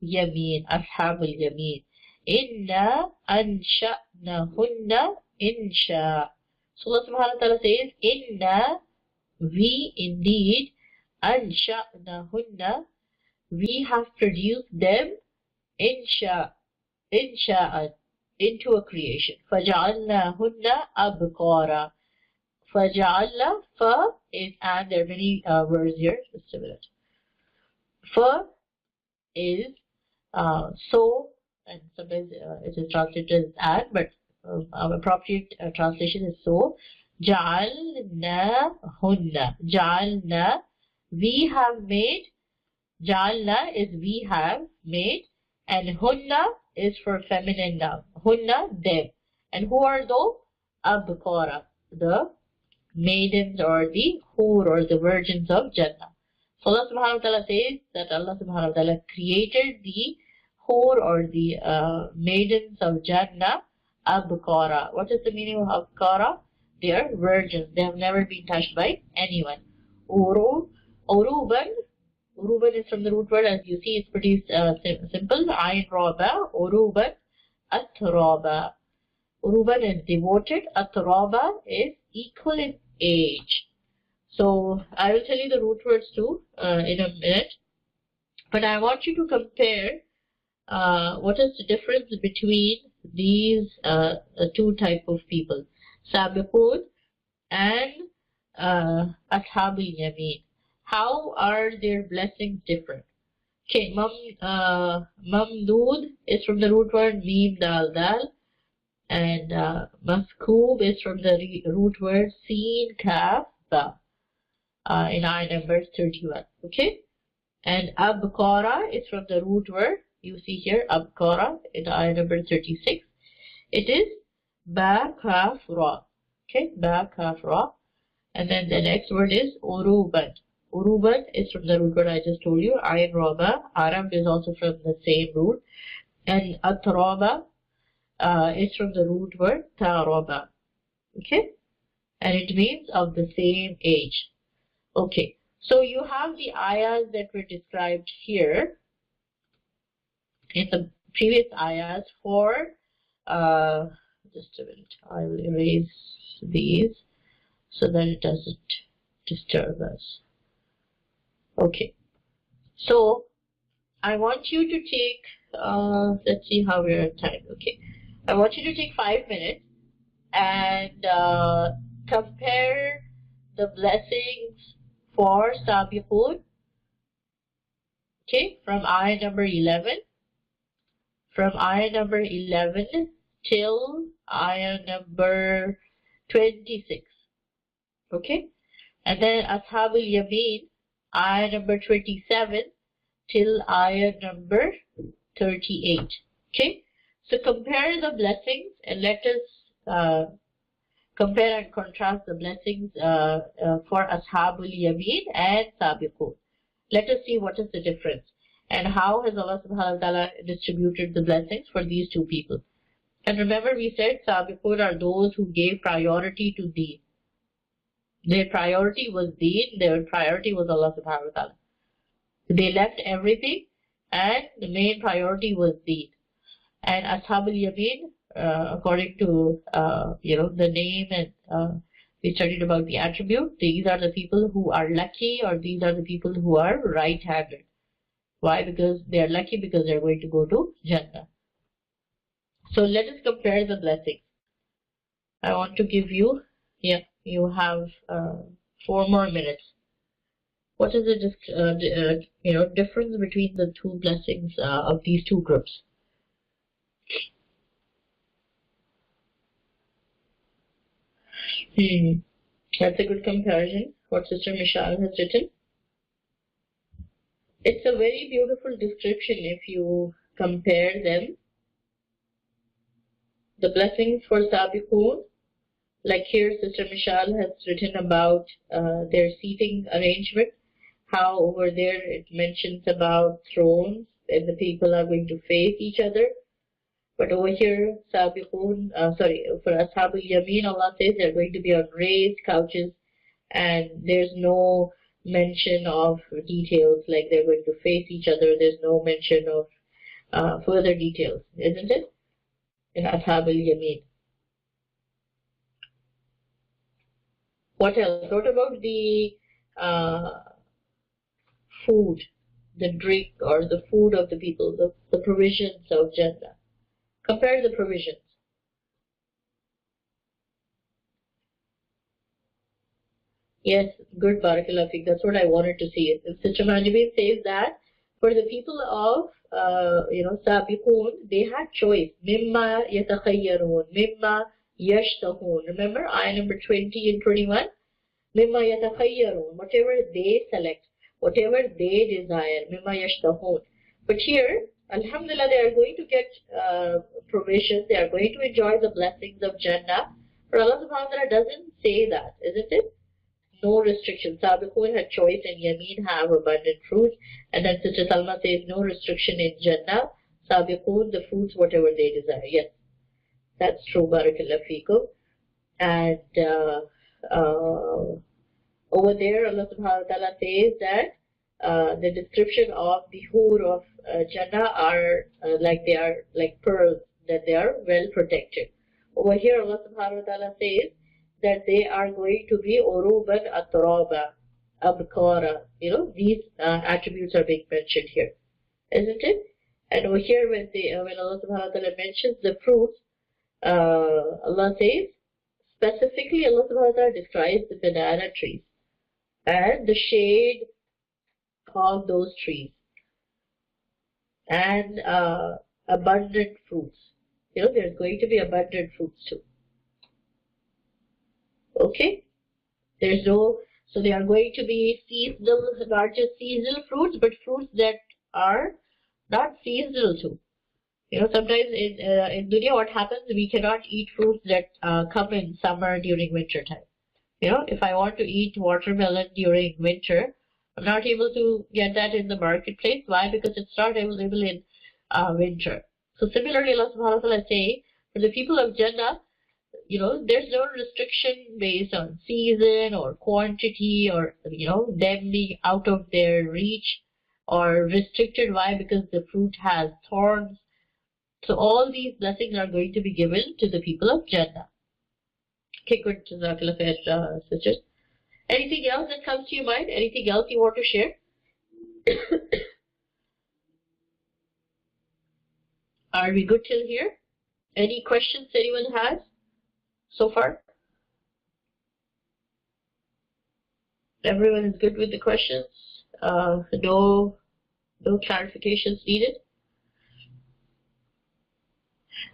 Yameen, Ashabul Yameen. Inna ansha'nahunna insha. So Allah subhanahu wa ta'ala says, Inna, we indeed, ansha'nahunna, we have produced them, insha'an, into a creation. Faja'alnahunna abqara. Faja'alna, fa is, and there are many words here, just a minute. Fa is so, and sometimes it is translated as and, but our appropriate translation is so. Ja'alna hunna. Ja'alna, we have made. Ja'alna is we have made, and hunna is for feminine noun. Hunna, them. And who are those? Abqara, the maidens or the hur or the virgins of Jannah. So Allah subhanahu wa ta'ala says that Allah subhanahu wa ta'ala created the hur or the maidens of Jannah, abqara. What is the meaning of abqara? They are virgins. They have never been touched by anyone. Uruban. Uruban is from the root word, as you see, it's pretty simple. Ayn raba. Uruban. Atraba. Uruban is devoted. Atraba is equal in age. So I will tell you the root words too in a minute. But I want you to compare what is the difference between these two type of people, Sabiqun and Ashabul Yameen. How are their blessings different? Okay, Mamdood is from the root word Mim Dal Dal, and Maskoob is from the root word Sin Kaf Ba in ayah number 31. Okay, and Abqara is from the root word, you see here, Abqara in ayah number 36. It is Ba Kaf Ra. Okay, Ba Kaf Ra. And then the next word is Uruban. Uruban is from the root word I just told you, Ayn Raba. Arab is also from the same root. And Atraba is from the root word Taraba. Okay, and it means of the same age. Okay, so you have the ayahs that were described here in the previous ayahs for, just a minute, I will erase these so that it doesn't disturb us. Okay, so I want you to take, let's see how we're at time. Okay, I want you to take 5 minutes and compare the blessings for Sabiqun, okay, from ayah number 11. From ayah number 11 till ayah number 26. Okay? And then Ashabul Yameen, ayah number 27 till ayah number 38. Okay? So compare the blessings and let us compare and contrast the blessings for Ashabul Yameen and Sabiqun. Let us see what is the difference and how has Allah subhanahu wa ta'ala distributed the blessings for these two people. And remember we said Sabiqun are those who gave priority to Deen. Their priority was Deen, their priority was Allah subhanahu wa ta'ala. They left everything and the main priority was Deen. And Ashabul Yameen, according to the name and we studied about the attribute, these are the people who are lucky, or these are the people who are right-handed. Why? Because they are lucky, because they are going to go to Jannah. So let us compare the blessings. I want to give you, you have 4 more minutes. What is the difference between the two blessings of these two groups? That's a good comparison. What Sister Michelle has written. It's a very beautiful description if you compare them. The blessings for Sabiqun, like here Sister Michelle has written about their seating arrangement, how over there it mentions about thrones and the people are going to face each other. But over here, Sabiqun, for Ashabul Yameen, Allah says they're going to be on raised couches, and there's no mention of details like they're going to face each other. There's no mention of further details, isn't it? In Ashabul Yameen. What else? What about the food, the drink, or the food of the people, the provisions of Jannah? Compare the provisions. Yes, good, Barakallah Fiqh. That's what I wanted to see. Sister Manjibin says that for the people of, Sabiqun, they had choice. Mimma yatakhayyarun, mimma yashtahun. Remember, ayah number 20 and 21? Mimma yatakhayyarun, whatever they select, whatever they desire, mimma yashtahun. But here, Alhamdulillah, they are going to get provision, they are going to enjoy the blessings of Jannah. But Allah subhanahu wa ta'ala doesn't say that, isn't it? No restriction. Sabiqun had choice and Yameen have abundant fruits. And then Sister Salma says no restriction in Jannah. Sabiqun, the fruits, whatever they desire. Yes, that's true, Barakallah Fiqh. And over there, Allah subhanahu wa ta'ala says that the description of the Hur of Jannah are like they are like pearls, that they are well protected. Over here, Allah subhanahu wa ta'ala says that they are going to be uruban atraba, abkara. These attributes are being mentioned here, isn't it? And over here, when Allah subhanahu wa ta'ala mentions the fruits, Allah says, specifically Allah subhanahu wa ta'ala describes the banana trees and the shade of those trees and abundant fruits. There's going to be abundant fruits too. Okay? So they are going to be seasonal, not just seasonal fruits, but fruits that are not seasonal too. Sometimes in dunya what happens, we cannot eat fruits that come in summer during winter time. If I want to eat watermelon during winter, I'm not able to get that in the marketplace. Why? Because it's not available in winter. So similarly, Allah subhanahu wa ta'ala is saying, for the people of Jannah, there's no restriction based on season or quantity or, them being out of their reach or restricted. Why? Because the fruit has thorns. So all these blessings are going to be given to the people of Jannah. Okay, good. Jazakallah khair, sisters. Anything else that comes to your mind? Anything else you want to share? Are we good till here? Any questions anyone has so far? Everyone is good with the questions? No clarifications needed?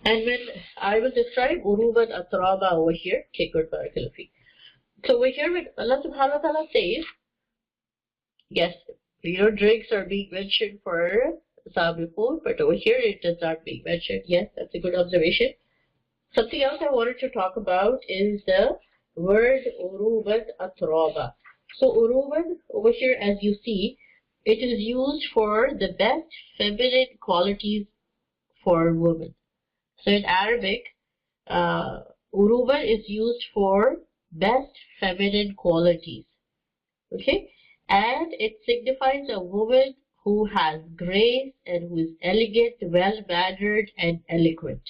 And when I will describe uruban atraba over here, okay, good, barakallahu feek. So over here, when Allah subhanahu wa ta'ala says, yes, drinks are being mentioned for Sabiqun, but over here it does not being mentioned. Yes, that's a good observation. Something else I wanted to talk about is the word uruban atraba. So uruban over here, as you see, it is used for the best feminine qualities for women. So in Arabic, uruban is used for best feminine qualities. Okay? And it signifies a woman who has grace and who is elegant, well-mannered, and eloquent.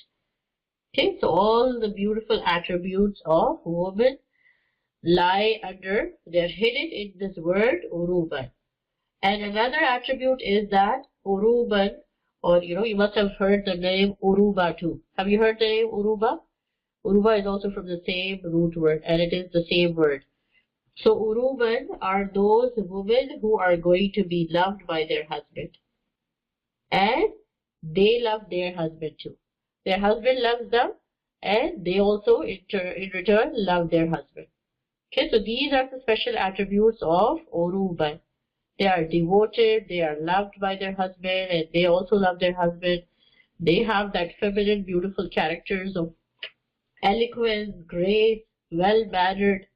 Okay, so all the beautiful attributes of woman lie under, they're hidden in this word uruban. And another attribute is that uruban, or you must have heard the name uruba too. Have you heard the name uruba? Uruba is also from the same root word, and it is the same word. So uruban are those women who are going to be loved by their husband. And they love their husband too. Their husband loves them, and they also in return love their husband. Okay, so these are the special attributes of uruban. They are devoted, they are loved by their husband, and they also love their husband. They have that feminine, beautiful characters of eloquence, grace, well-mannered.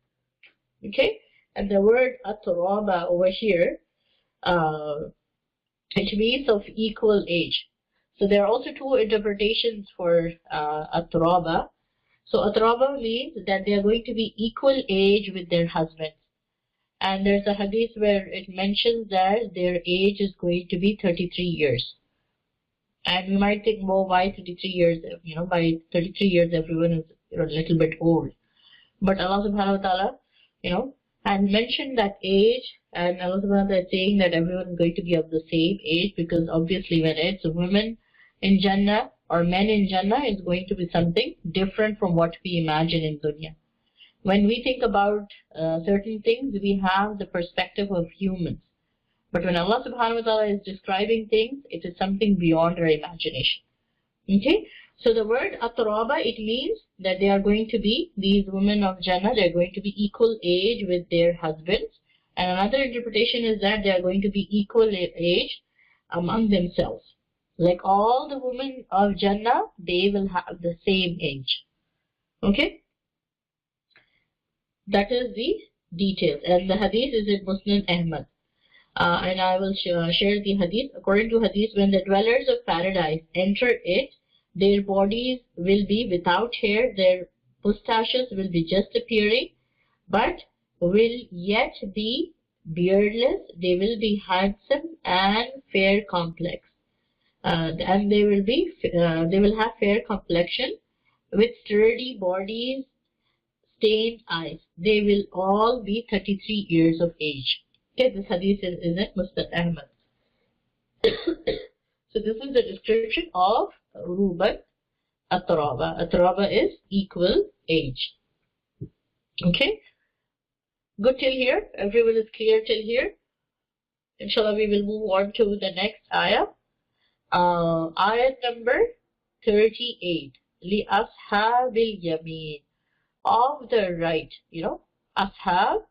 Okay, and the word atraba over here, it means of equal age. So there are also two interpretations for atraba. So atraba means that they are going to be equal age with their husbands. And there's a hadith where it mentions that their age is going to be 33 years. And we might think, well, why 33 years? By 33 years everyone is a little bit old. But Allah subhanahu wa ta'ala, had mentioned that age, and Allah subhanahu wa ta'ala is saying that everyone is going to be of the same age, because obviously when it's women in Jannah or men in Jannah, it's going to be something different from what we imagine in dunya. When we think about certain things, we have the perspective of humans. But when Allah subhanahu wa ta'ala is describing things, it is something beyond our imagination. Okay? So the word atraba, it means that they are going to be, these women of Jannah, they are going to be equal age with their husbands. And another interpretation is that they are going to be equal age among themselves. Like all the women of Jannah, they will have the same age. Okay? That is the details. And the hadith is in Muslim Ahmad. And I will share the hadith. According to hadith, when the dwellers of paradise enter it, their bodies will be without hair, their mustaches will be just appearing, but will yet be beardless. They will be handsome and fair complex. And they will have fair complexion with sturdy bodies, stained eyes. They will all be 33 years of age. Okay, this hadith is in Musnad Ahmad. So this is the description of uruban atraba. Atraba is equal age. Okay, good till here. Everyone is clear till here. Inshallah, we will move on to the next ayah. Ayah number 38. Li ashabil yamin, of the right. Ashab,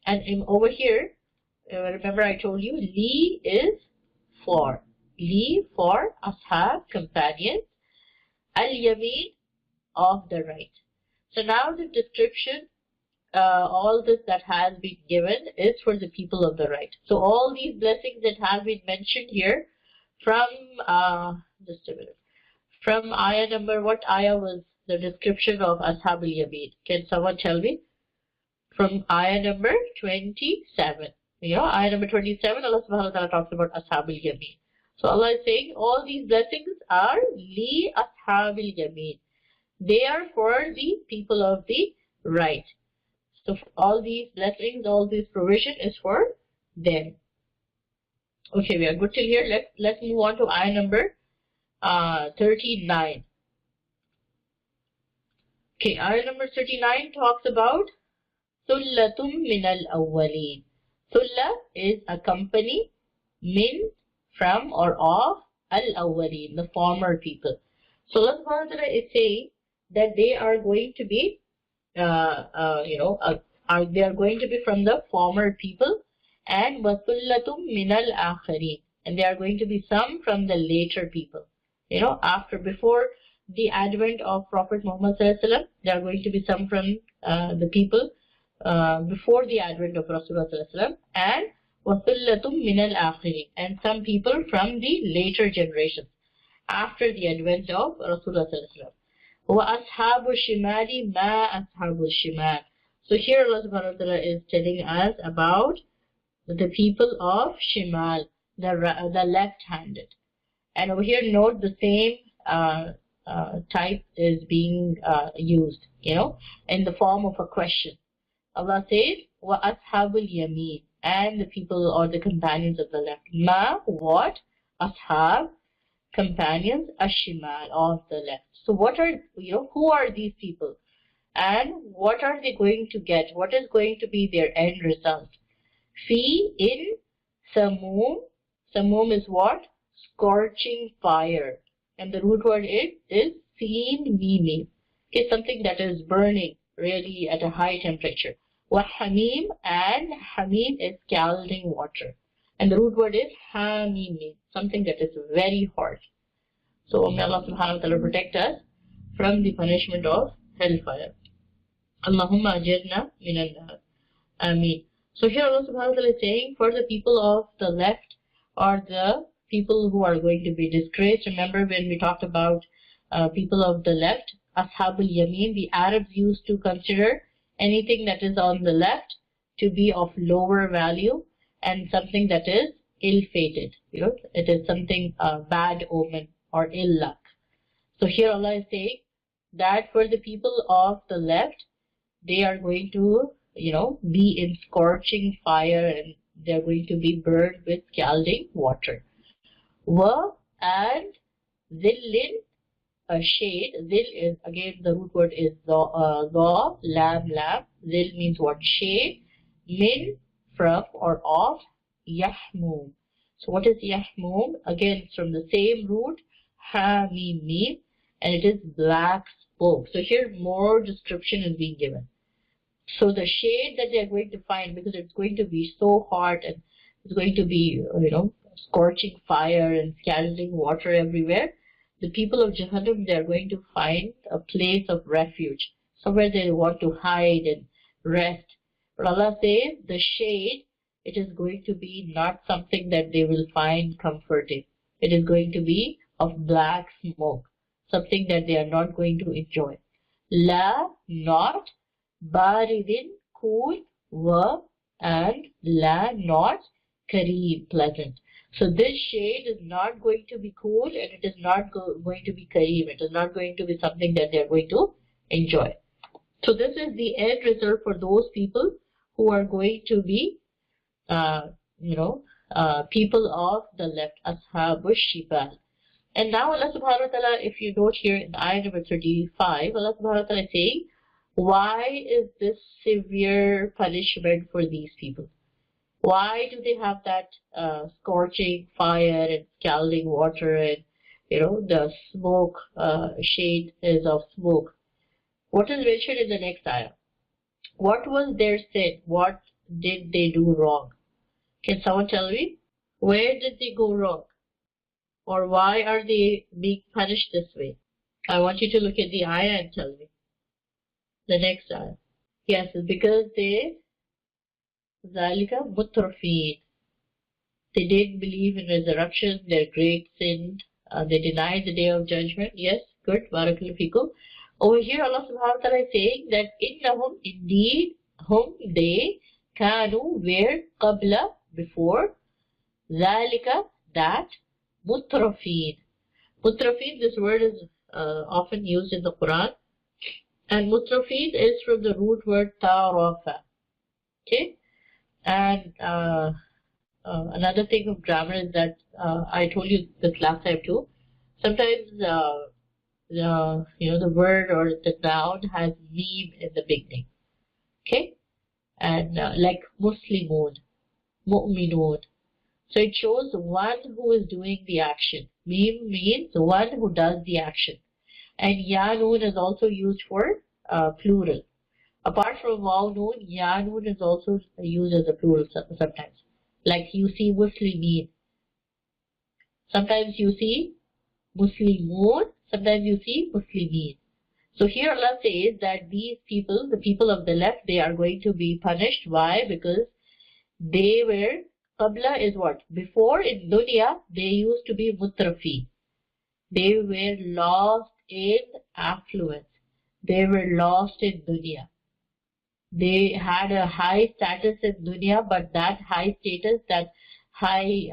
and over here, remember I told you, li is for. Li for ashab, companions. Al-yamin, of the right. So now the description, all this that has been given is for the people of the right. So all these blessings that have been mentioned here from, just a minute, from ayah number, what ayah was the description of ashab al-yamin? Can someone tell me? From ayah number 27. Ayah number 27, Allah subhanahu wa ta'ala talks about ashab al-yamin. So Allah is saying all these blessings are li ashabil yamin. They are for the people of the right. So all these blessings, all this provision is for them. Okay, we are good till here. Let's move on to ayah number 39. Okay, ayah number 39 talks about Sullatum minal awwaleen. Sulla is a company, min, from or of, al-awwaleen, the former people. So Allah subhanahu wa ta'ala is saying that they are going to be, they are going to be from the former people, and وَثُلَّةٌ مِنَ الْآخَرِينَ, and they are going to be some from the later people. Before the advent of Prophet Muhammad sallallahu alaihi wasallam, there are going to be some from the people before the advent of Rasulullah sallallahu alaihi wasallam, and وَثُلَّةٌ مِنَ الْآخِرِينَ, and some people from the later generations after the advent of Rasulullah sallallahu alaihi wasallam. وَأَصْحَابُ الشِّمَالِ مَا أَصْحَابُ الشِّمَالِ. So here Allah subhanahu wa ta'ala is telling us about the people of Shimal, the left-handed. And over here note the same type is being used, in the form of a question. Allah says, وَأَصْحَابُ الْيَمِينِ, and the people or the companions of the left. Ma, what? Ashab, companions, ashimal, of the left. So what are, who are these people? And what are they going to get? What is going to be their end result? Fi, in Samum. Samum is what? Scorching fire. And the root word is Seen Mimi. It's something that is burning really at a high temperature. Wa Hamim, and Hamim is scalding water. And the root word is Hamimi, something that is very hot. So may Allah subhanahu wa ta'ala protect us from the punishment of hellfire. Allahumma ajirna minan nar. Ameen. So here Allah subhanahu wa ta'ala is saying for the people of the left, or the people who are going to be disgraced. Remember when we talked about people of the left, Ashabul Yameen, the Arabs used to consider anything that is on the left to be of lower value and something that is ill-fated. It is something bad omen or ill luck. So here Allah is saying that for the people of the left, they are going to, be in scorching fire, and they are going to be burned with scalding water. Wa, and zillin, a shade. Zil is, again, the root word is dha, lam. Zil means what? Shade. Min, from or of. Yahmum. So what is Yahmum? Again, it's from the same root, Hamim, and it is black smoke. So here more description is being given. So the shade that they are going to find, because it's going to be so hot and it's going to be, scorching fire and scalding water everywhere, the people of Jahannam, they are going to find a place of refuge, somewhere they want to hide and rest. But Allah says the shade, it is going to be not something that they will find comforting. It is going to be of black smoke, something that they are not going to enjoy. La, not. Baridin, cool. Wa, and la, not. Kareem, pleasant. So this shade is not going to be cool, and it is not going to be kareem. It is not going to be something that they are going to enjoy. So this is the end result for those people who are going to be people of the left, Ashabu Shibal. And now Allah subhanahu wa ta'ala, if you note here in ayah number 35, Allah subhanahu wa ta'ala is saying, why is this severe punishment for these people? Why do they have that scorching fire and scalding water, and the smoke, shade is of smoke? What is mentioned in the next ayah? What was their sin? What did they do wrong? Can someone tell me? Where did they go wrong? Or why are they being punished this way? I want you to look at the ayah and tell me. The next ayah. Yes, it's because they Zalika mutrafin. They didn't believe in resurrection, their great sin. They denied the day of judgment. Yes, good. Barakallahu fikum. Over here, Allah subhanahu wa ta'ala is saying that innahum, indeed, hum, they, kanu, were, qabla, before, zalika, that, mutrafin. Mutrafin, this word is often used in the Quran. And mutrafin is from the root word tarafa. Okay? And another thing of grammar is that I told you this last time too. Sometimes the word or the noun has meme in the beginning. Okay, and like Muslimun, Mu'minun. So it shows one who is doing the action. Meme means one who does the action. And ya noon is also used for plural. Apart from waw noon, ya noon is also used as a plural sometimes. Like you see Muslimin. Sometimes you see Muslimun. Sometimes you see Muslimin. So here Allah says that these people, the people of the left, they are going to be punished. Why? Because they were, qabla is what? Before in dunya, they used to be mutrafi. They were lost in affluence. They were lost in dunya. They had a high status in dunya, but that high status, that high,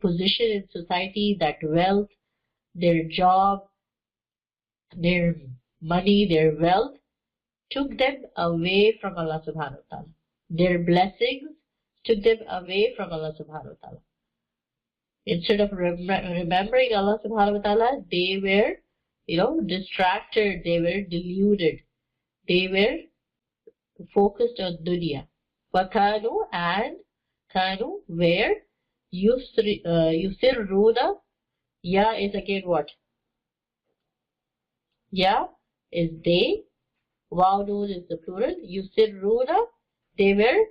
position in society, that wealth, their job, their money, their wealth, took them away from Allah subhanahu wa ta'ala. Their blessings took them away from Allah subhanahu wa ta'ala. Instead of remembering Allah subhanahu wa ta'ala, they were, distracted, they were deluded, they were focused on dunya. Wakanu and kanu where yusirruna, ya is again what? Ya is they, waw noon is the plural, yusirruna, they were,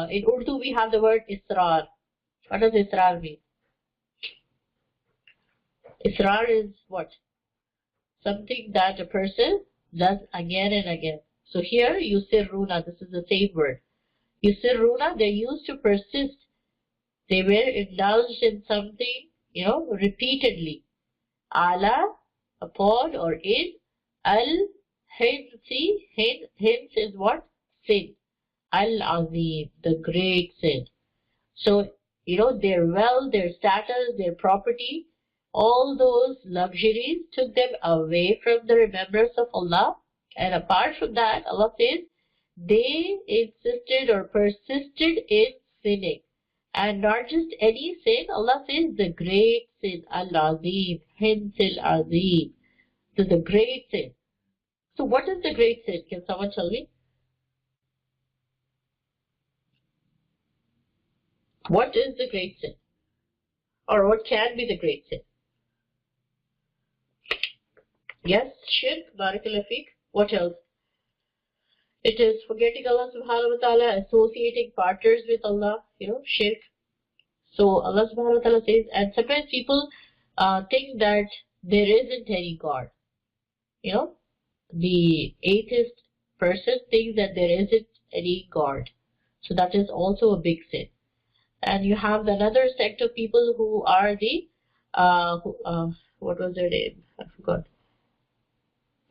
in Urdu we have the word israr. What does israr mean? Israr is what? Something that a person does again and again. So here, yusirruna, this is the same word. Yusirruna, they used to persist. They were indulged in something, repeatedly. Ala, upon or in. Al-hinsi, hins is what? Sin. Al-azim, the great sin. So, their wealth, their status, their property, all those luxuries took them away from the remembrance of Allah. And apart from that, Allah says, they insisted or persisted in sinning. And not just any sin, Allah says the great sin, Al-Azim, hence Al-Azim. So the great sin. So what is the great sin? Can someone tell me? What is the great sin? Or what can be the great sin? Yes, shirk, barakallahu feek. What else? It is forgetting Allah subhanahu wa ta'ala, associating partners with Allah, shirk. So Allah subhanahu wa ta'ala says, and sometimes people think that there isn't any God. The atheist person thinks that there isn't any God. So that is also a big sin. And you have another sect of people who are the, what was their name? I forgot.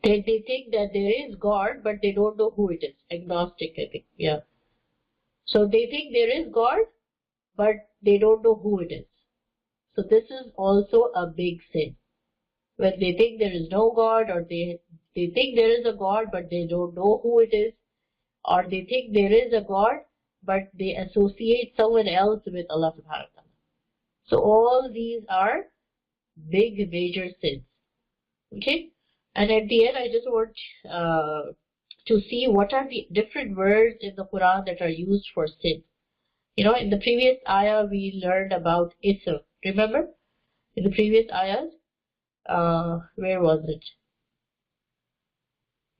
They think that there is God, but they don't know who it is. Agnostic, I think. Yeah. So they think there is God, but they don't know who it is. So this is also a big sin. When they think there is no God, or they think there is a God, but they don't know who it is, or they think there is a God, but they associate someone else with Allah subhanahu wa ta'ala. So all these are big major sins. Okay? And at the end, I just want to see what are the different words in the Quran that are used for sin. In the previous ayah, we learned about ism. Remember? In the previous ayahs, where was it?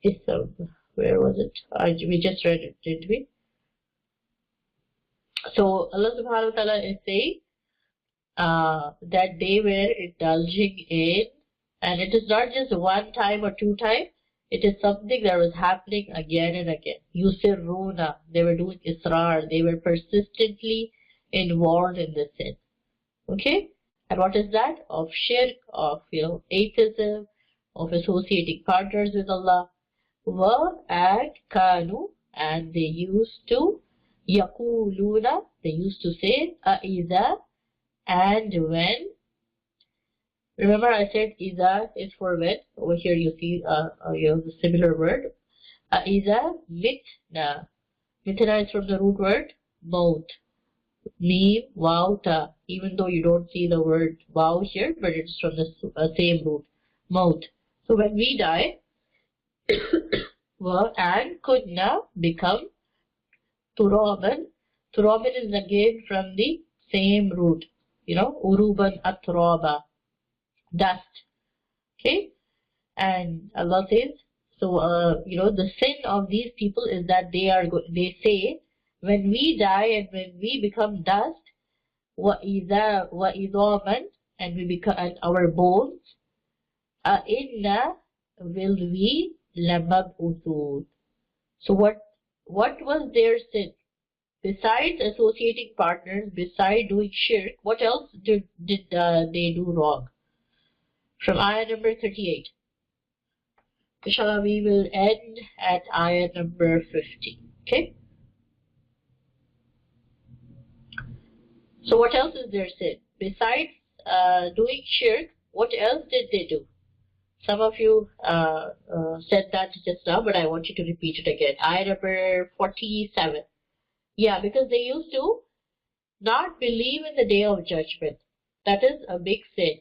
Ism. Where was it? We just read it, didn't we? So Allah subhanahu wa ta'ala is saying that they were indulging in, and it is not just one time or two times, it is something that was happening again and again. Yusirruna, they were doing israr, they were persistently involved in the sin. Okay? And what is that? Of shirk, of atheism, of associating partners with Allah. Wa and kanu, and they used to yaquluna, they used to say iza, and when. Remember I said iza is for when. Over here you see the similar word. Iza mitna. Mitna is from the root word maut. Mim waw ta. Even though you don't see the word waw here, but it's from the same root. Maut. So when we die, and kunna become turaban. Turaban is again from the same root. Uruban atraba. Dust. Okay? And Allah says, so the sin of these people is that they say, when we die and when we become dust, وَإِذَا and we become and our bones, أَإِنَّا will we لَمَبْعُثُونَ. So what was their sin? Besides associating partners, besides doing shirk, what else did they do wrong? From ayah number 38. Inshallah, we will end at ayah number 50. Okay? So what else is their sin? Besides doing shirk, what else did they do? Some of you said that just now, but I want you to repeat it again. Ayah number 47. Yeah, because they used to not believe in the day of judgment. That is a big sin.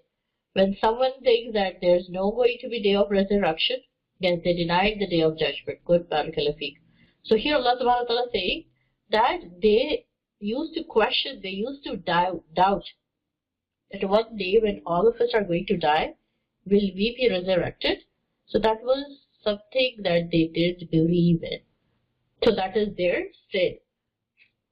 When someone thinks that there's no going to be day of resurrection, then they denied the day of judgment. Good, barakallahu feek. So here Allah subhanahu wa ta'ala saying that they used to question, they used to doubt that one day when all of us are going to die, will we be resurrected? So that was something that they did believe in. So that is their sin.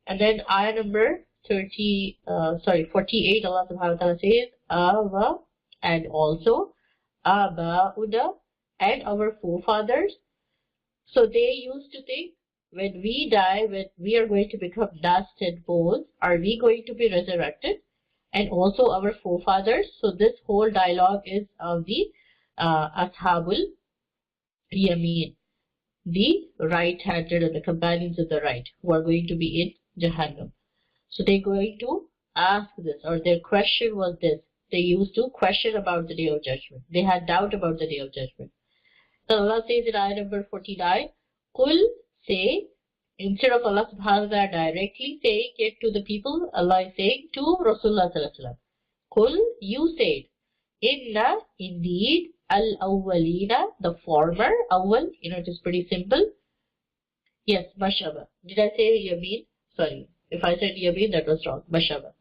And then ayah number 48, Allah subhanahu wa ta'ala says, Ava, and also Aba'uda, and our forefathers. So they used to think, when we die, when we are going to become dust and bones, are we going to be resurrected? And also our forefathers. So this whole dialogue is of the Ashabul Yameen, the right-handed or the companions of the right, who are going to be in Jahannam. So they're going to ask this, or their question was this. They used to question about the day of judgment. They had doubt about the day of judgment. So Allah says in ayah number 49, Qul, say, instead of Allah subhanahu wa ta'ala directly saying it to the people, Allah is saying to Rasulullah sallallahu alaihi wasallam, Qul, you said, Inna, indeed, al-awwalina, the former, awwal, it is pretty simple. Yes, mashaba. Did I say yameen? Sorry, if I said yameen, that was wrong. Mashaba.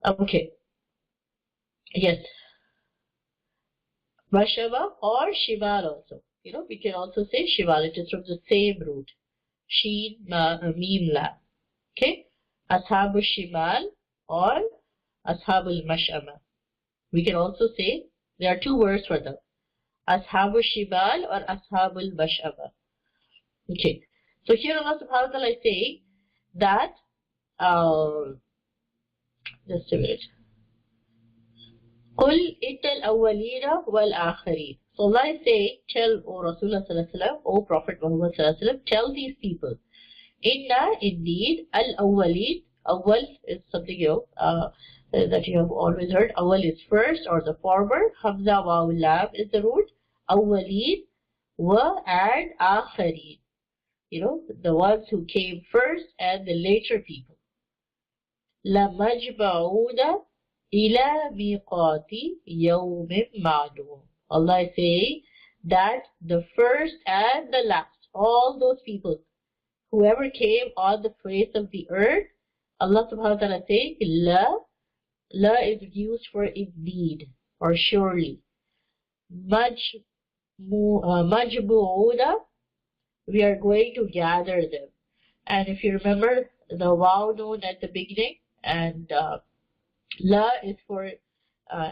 Okay. Yes. Mashaba or shimal also. We can also say shimal. It is from the same root. Sheen, ma, mim, la. Okay? Ashabul shimal or ashabul mash'ama. We can also say, there are two words for them. Ashabul shimal or ashabul mash'ama. Okay. So here Allah subhanahu wa ta'ala is saying that, just a minute. Qul ittal awwalina wal akhirin. So Allah is saying, tell, O Rasulullah sallallahu alaihi wasallam, O Prophet Muhammad sallallahu alaihi wasallam, tell these people, Inna, indeed, al-awwalin, awwal is something that you have always heard. Awwal is first or the former. Hamza wa lam is the root. Awwalin, wa and akhirin. The ones who came first and the later people. La majba'una ila miqati yawmin ma'lum. Allah is saying that the first and the last, all those people, whoever came on the face of the earth, Allah subhanahu wa ta'ala saying, la is used for indeed or surely. Majbu'una, we are going to gather them. And if you remember the waw known at the beginning, and la is for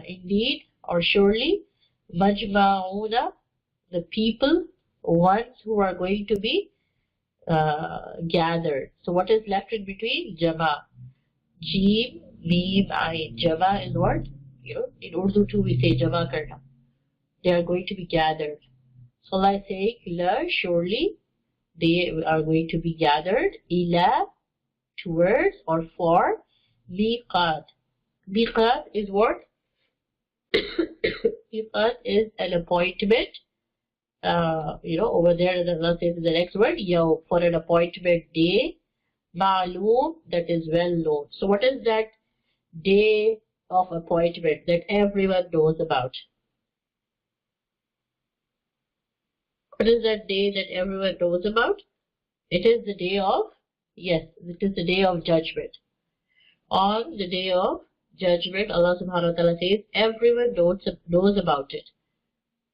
indeed or surely. Majma'una, the people, ones who are going to be gathered. So what is left in between? Jama. Jeem, Meem, Ain. Jama is what? In Urdu too we say Jama karna. They are going to be gathered. So Allah is saying, La, surely, they are going to be gathered. Ila, towards or for. Miqat. Miqat is what? Miqat is an appointment. Over there, Allah says in the next word, for an appointment day. Ma'loom, that is well known. So what is that day of appointment that everyone knows about? What is that day that everyone knows about? It is the day of, it is the day of judgment. On the day of judgment, Allah subhanahu wa ta'ala says, everyone knows about it.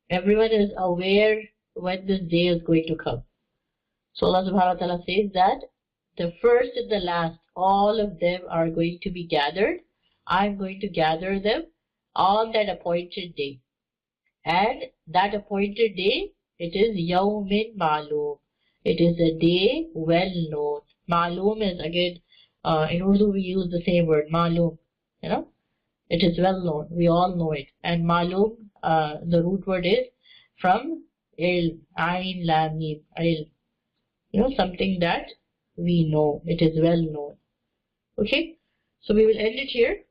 Everyone is aware when this day is going to come. So Allah subhanahu wa ta'ala says that the first and the last, all of them are going to be gathered. I'm going to gather them on that appointed day. And that appointed day, it is Yawmin Ma'loom. It is a day well known. Ma'loom is again, in Urdu we use the same word, Ma'loom. You know, it is well known. We all know it. And Ma'loom, the root word is from Ilm, Ain Lam Mim, Ilm. You know, something that we know. It is well known. Okay, so we will end it here.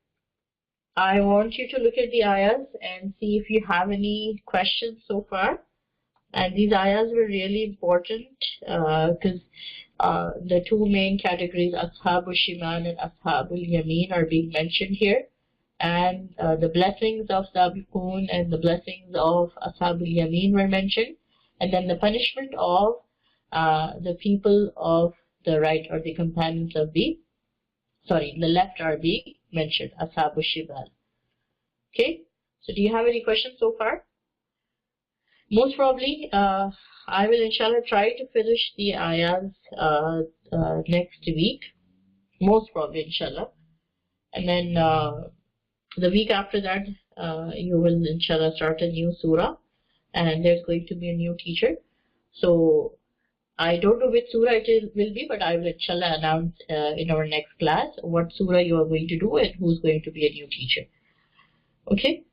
I want you to look at the ayahs and see if you have any questions so far. And these ayahs were really important because the two main categories, Ashabul Shimal and Ashabul Yameen, are being mentioned here. And the blessings of Sabiqun and the blessings of Ashabul Yameen were mentioned. And then the punishment of the people of the right, or the companions of the left, are being mentioned, Ashabul Shimal. Okay, so do you have any questions so far? Most probably, I will inshallah try to finish the ayahs next week. Most probably, inshallah. And then the week after that, you will inshallah start a new surah, and there's going to be a new teacher. So I don't know which surah it will be, but I will inshallah announce in our next class what surah you are going to do and who's going to be a new teacher. Okay,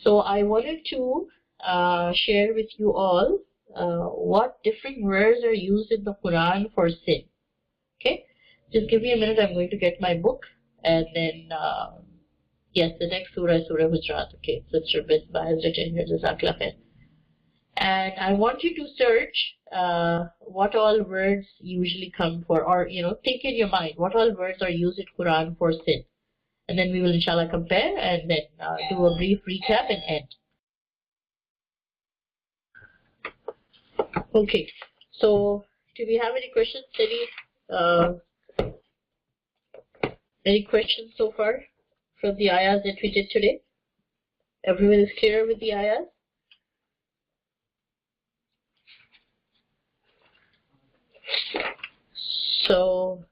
so I wanted to share with you all what different words are used in the Quran for sin. Okay, just give me a minute. I'm going to get my book, and then yes, the next surah is Surah Hujurat. Okay, Sister Bisbah has written here, Jazakallah khair. And I want you to search what all words usually come for, or think in your mind what all words are used in Quran for sin. And then we will inshallah compare and then do a brief recap and end. Okay, so do we have any questions? Any questions so far from the ayahs that we did today? Everyone is clear with the ayahs? So,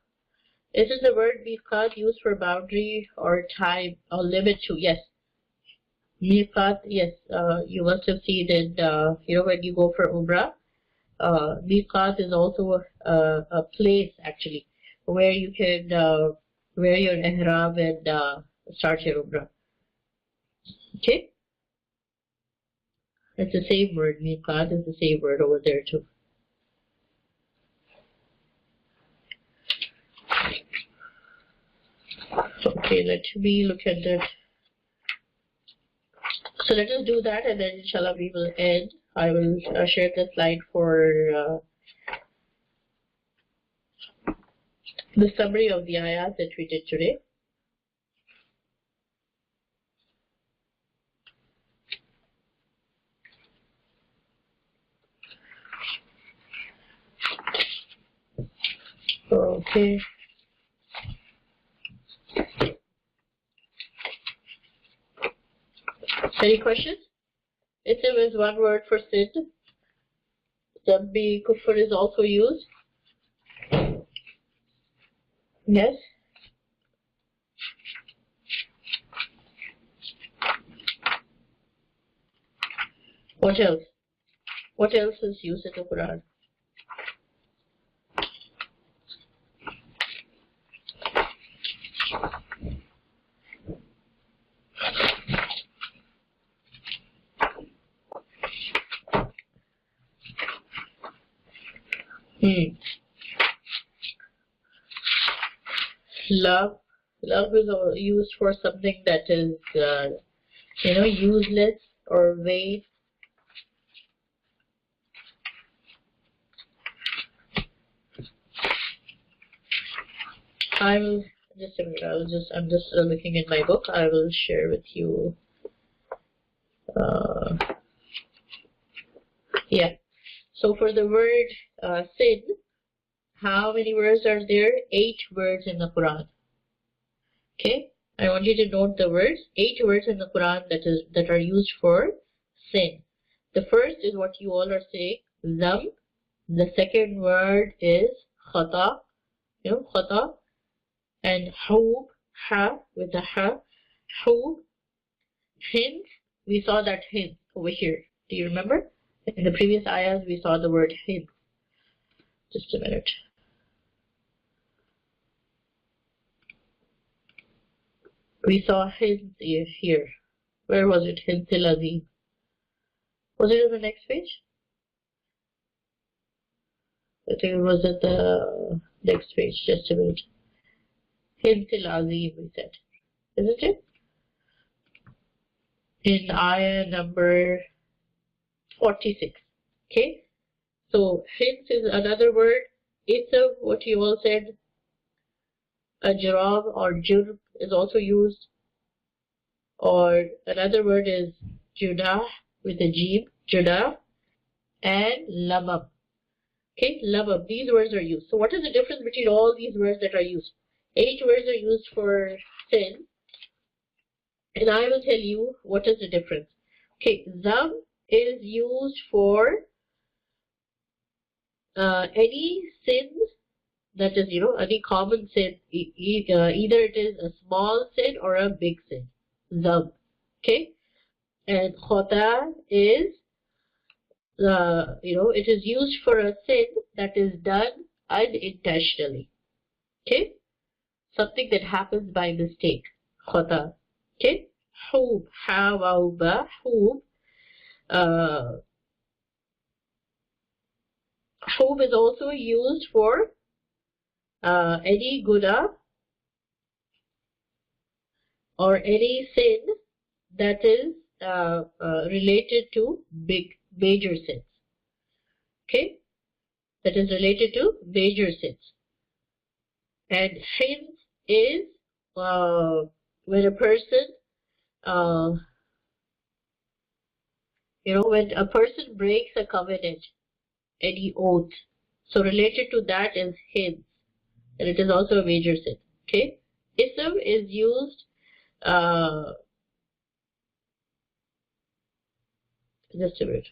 is it the word miqat used for boundary or time or limit to? Yes. Miqat, yes. You must have seen it, when you go for Umrah. Miqat is also a place, actually, where you can wear your ihram and start your Umrah. Okay? It's the same word. Miqat is the same word over there too. Okay, let me look at that. So let us do that, and then inshallah we will end. I will share the slide for the summary of the ayahs that we did today. Okay. Any questions? Ism is one word for sin. Zambi kufr is also used. Yes. What else? What else is used in the Quran? Love is used for something that is, useless or vain. I'm just looking at my book. I will share with you. Yeah. So for the word sin, how many words are there? 8 words in the Quran. Okay, I want you to note the words. 8 words in the Quran that are used for sin. The first is what you all are saying, zam. The second word is khata, khata. And hoob, ha, with the ha, hoob. Hints, we saw that hint over here. Do you remember? In the previous ayahs, we saw the word hint. Just a minute. We saw hints here. Where was it? Hintil azim. Was it on the next page? I think it was at the next page. Just a minute. Hintil azim, we said. Isn't it? In ayah number 46. Okay? So, hints is another word. Ism, what you all said, ajram or jurb is also used. Or another word is junah with a jeem, junah, and lamam. Okay, lamam. These words are used. So what is the difference between all these words that are used? 8 words are used for sin. And I will tell you what is the difference. Okay, zam is used for any sin that is, any common sin. Either it is a small sin or a big sin. Zam. Okay? And khota is, it is used for a sin that is done unintentionally. Okay? Something that happens by mistake. Khota. Okay? Hoob. Ha, waw, ba. Hoob. Hoob is also used for any guna or any sin that is related to major sins. Okay? That is related to major sins. And hint is when a person, when a person breaks a covenant, any oath. So related to that is hint. And it is also a major sin. Okay? Ism is used just a minute.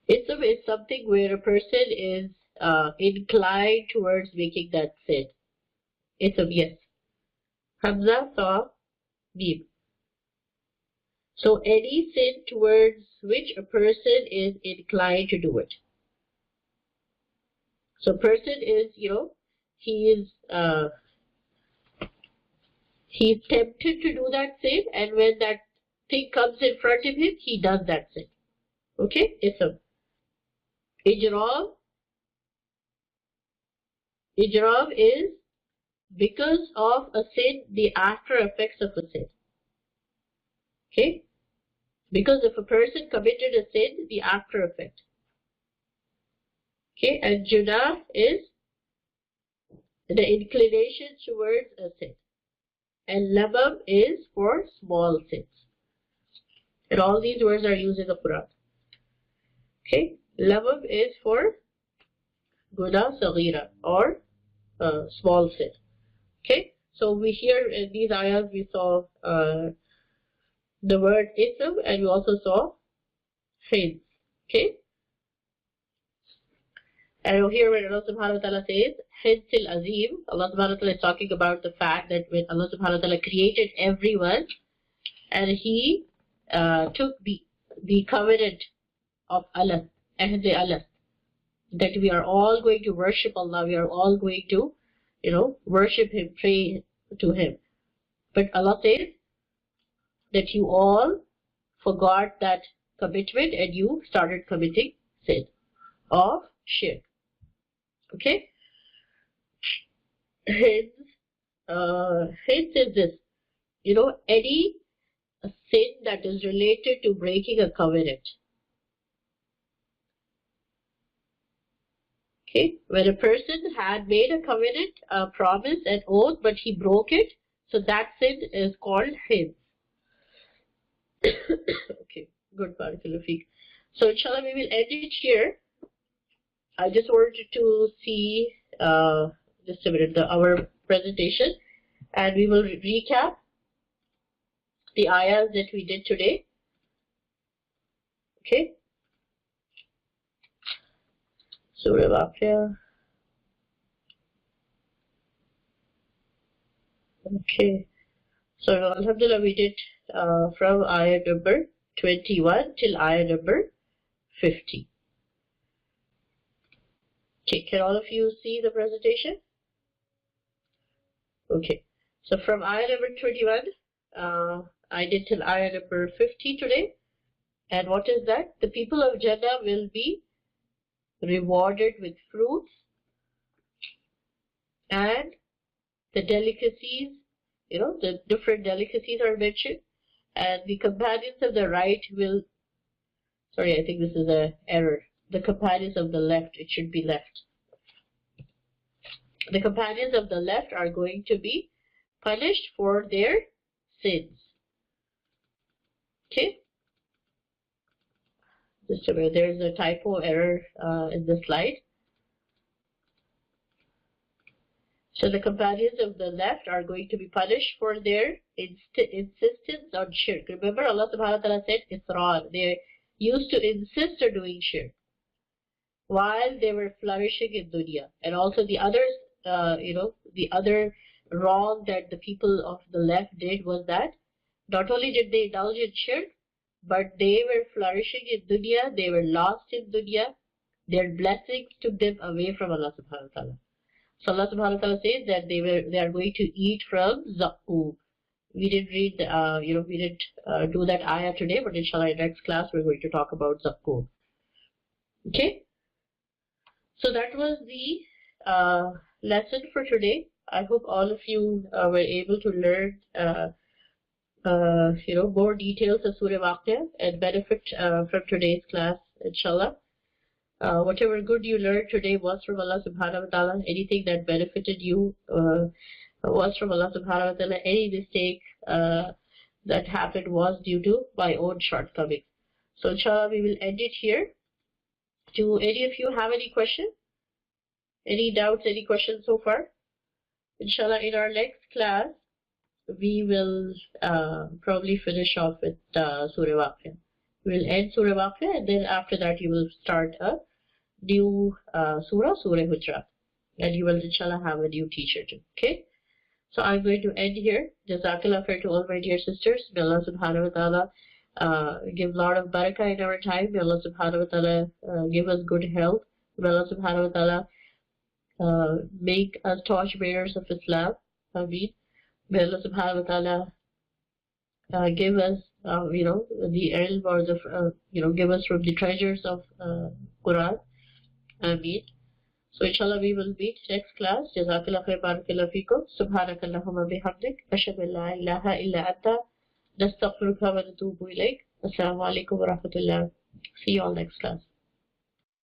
Ism is something where a person is inclined towards making that sin. Ism, yes. Hamza, Sa, Mim. So any sin towards which a person is inclined to do it. So person is, he's tempted to do that sin, and when that thing comes in front of him, he does that sin. Okay? Ism. Ijram. Ijram is because of a sin, the after effects of a sin. Okay? Because if a person committed a sin, the after effect. Okay? And junah is the inclination towards a sin. And lamam is for small sins. And all these words are used in the Quran. Okay? Lamam is for guna saghira or small sin. Okay? So we here in these ayahs we saw the word ism, and we also saw hint. Okay? And here when Allah subhanahu wa ta'ala says hintil azim, Allah subhanahu wa ta'ala is talking about the fact that when Allah subhanahu wa ta'ala created everyone and He took the covenant of Allah, ahd Allah, that we are all going to worship Allah, we are all going to, worship Him, pray to Him. But Allah says that you all forgot that commitment and you started committing sin of shirk. Okay? Hence is this, any sin that is related to breaking a covenant. Okay? When a person had made a covenant, a promise, an oath, but he broke it, so that sin is called hins. Okay, good, Barakallahu Feek. So inshallah we will end it here. I just wanted to see just a minute our presentation, and we will recap the ayahs that we did today. Okay. Surah Al-Waqi'a. Okay. So Alhamdulillah, we did from ayah number 21 till ayah number 50. Okay, can all of you see the presentation? Okay, so from ayah number 21, I did till ayah number 50 today. And what is that? The people of Jannah will be rewarded with fruits and the delicacies, the different delicacies are mentioned. And the companions of the right will, sorry, I think this is an error. The companions of the left, it should be left. The companions of the left are going to be punished for their sins. Okay? Just a minute, there's a typo error in the slide. So the companions of the left are going to be punished for their insistence on shirk. Remember Allah subhanahu wa ta'ala said Israr. They used to insist on doing shirk while they were flourishing in dunya. And also the others, the other wrong that the people of the left did was that not only did they indulge in shirk, but they were flourishing in dunya, they were lost in dunya, their blessings took them away from Allah subhanahu wa ta'ala. So Allah subhanahu wa ta'ala says that they are going to eat from Zaqqum. We didn't read, we didn't do that ayah today, but inshallah in next class we're going to talk about Zaqqum. Okay? So that was the lesson for today. I hope all of you were able to learn, more details of Surah Al-Waqi'a and benefit from today's class, inshallah. Whatever good you learned today was from Allah subhanahu wa ta'ala. Anything that benefited you was from Allah subhanahu wa ta'ala. Any mistake that happened was due to my own shortcomings. So inshallah we will end it here. Do any of you have any questions? Any doubts, any questions so far? Inshallah in our next class we will probably finish off with Surah Al-Waqi'a. We will end Surah Al-Waqi'a and then after that you will start a new Surah Hujurat. And you will inshallah have a new teacher too. Okay? So I'm going to end here. Jazakallah khair to all my dear sisters. May Allah subhanahu wa ta'ala give a lot of barakah in our time. May Allah subhanahu wa ta'ala give us good health. May Allah subhanahu wa ta'ala make us torch bearers of Islam. Ameen. May Allah subhanahu wa ta'ala give us the ilm or the give us from the treasures of Quran. Ameen. So inshallah we will meet next class. Jazakallah khair, barakallahu feekum. Subhanakallahumma bihamdik. Ashhadu an la ilaha illa anta. Nastaghfiruka wa natubu ilayk. Assalamu alaikum wa rahmatullah. See you all next class.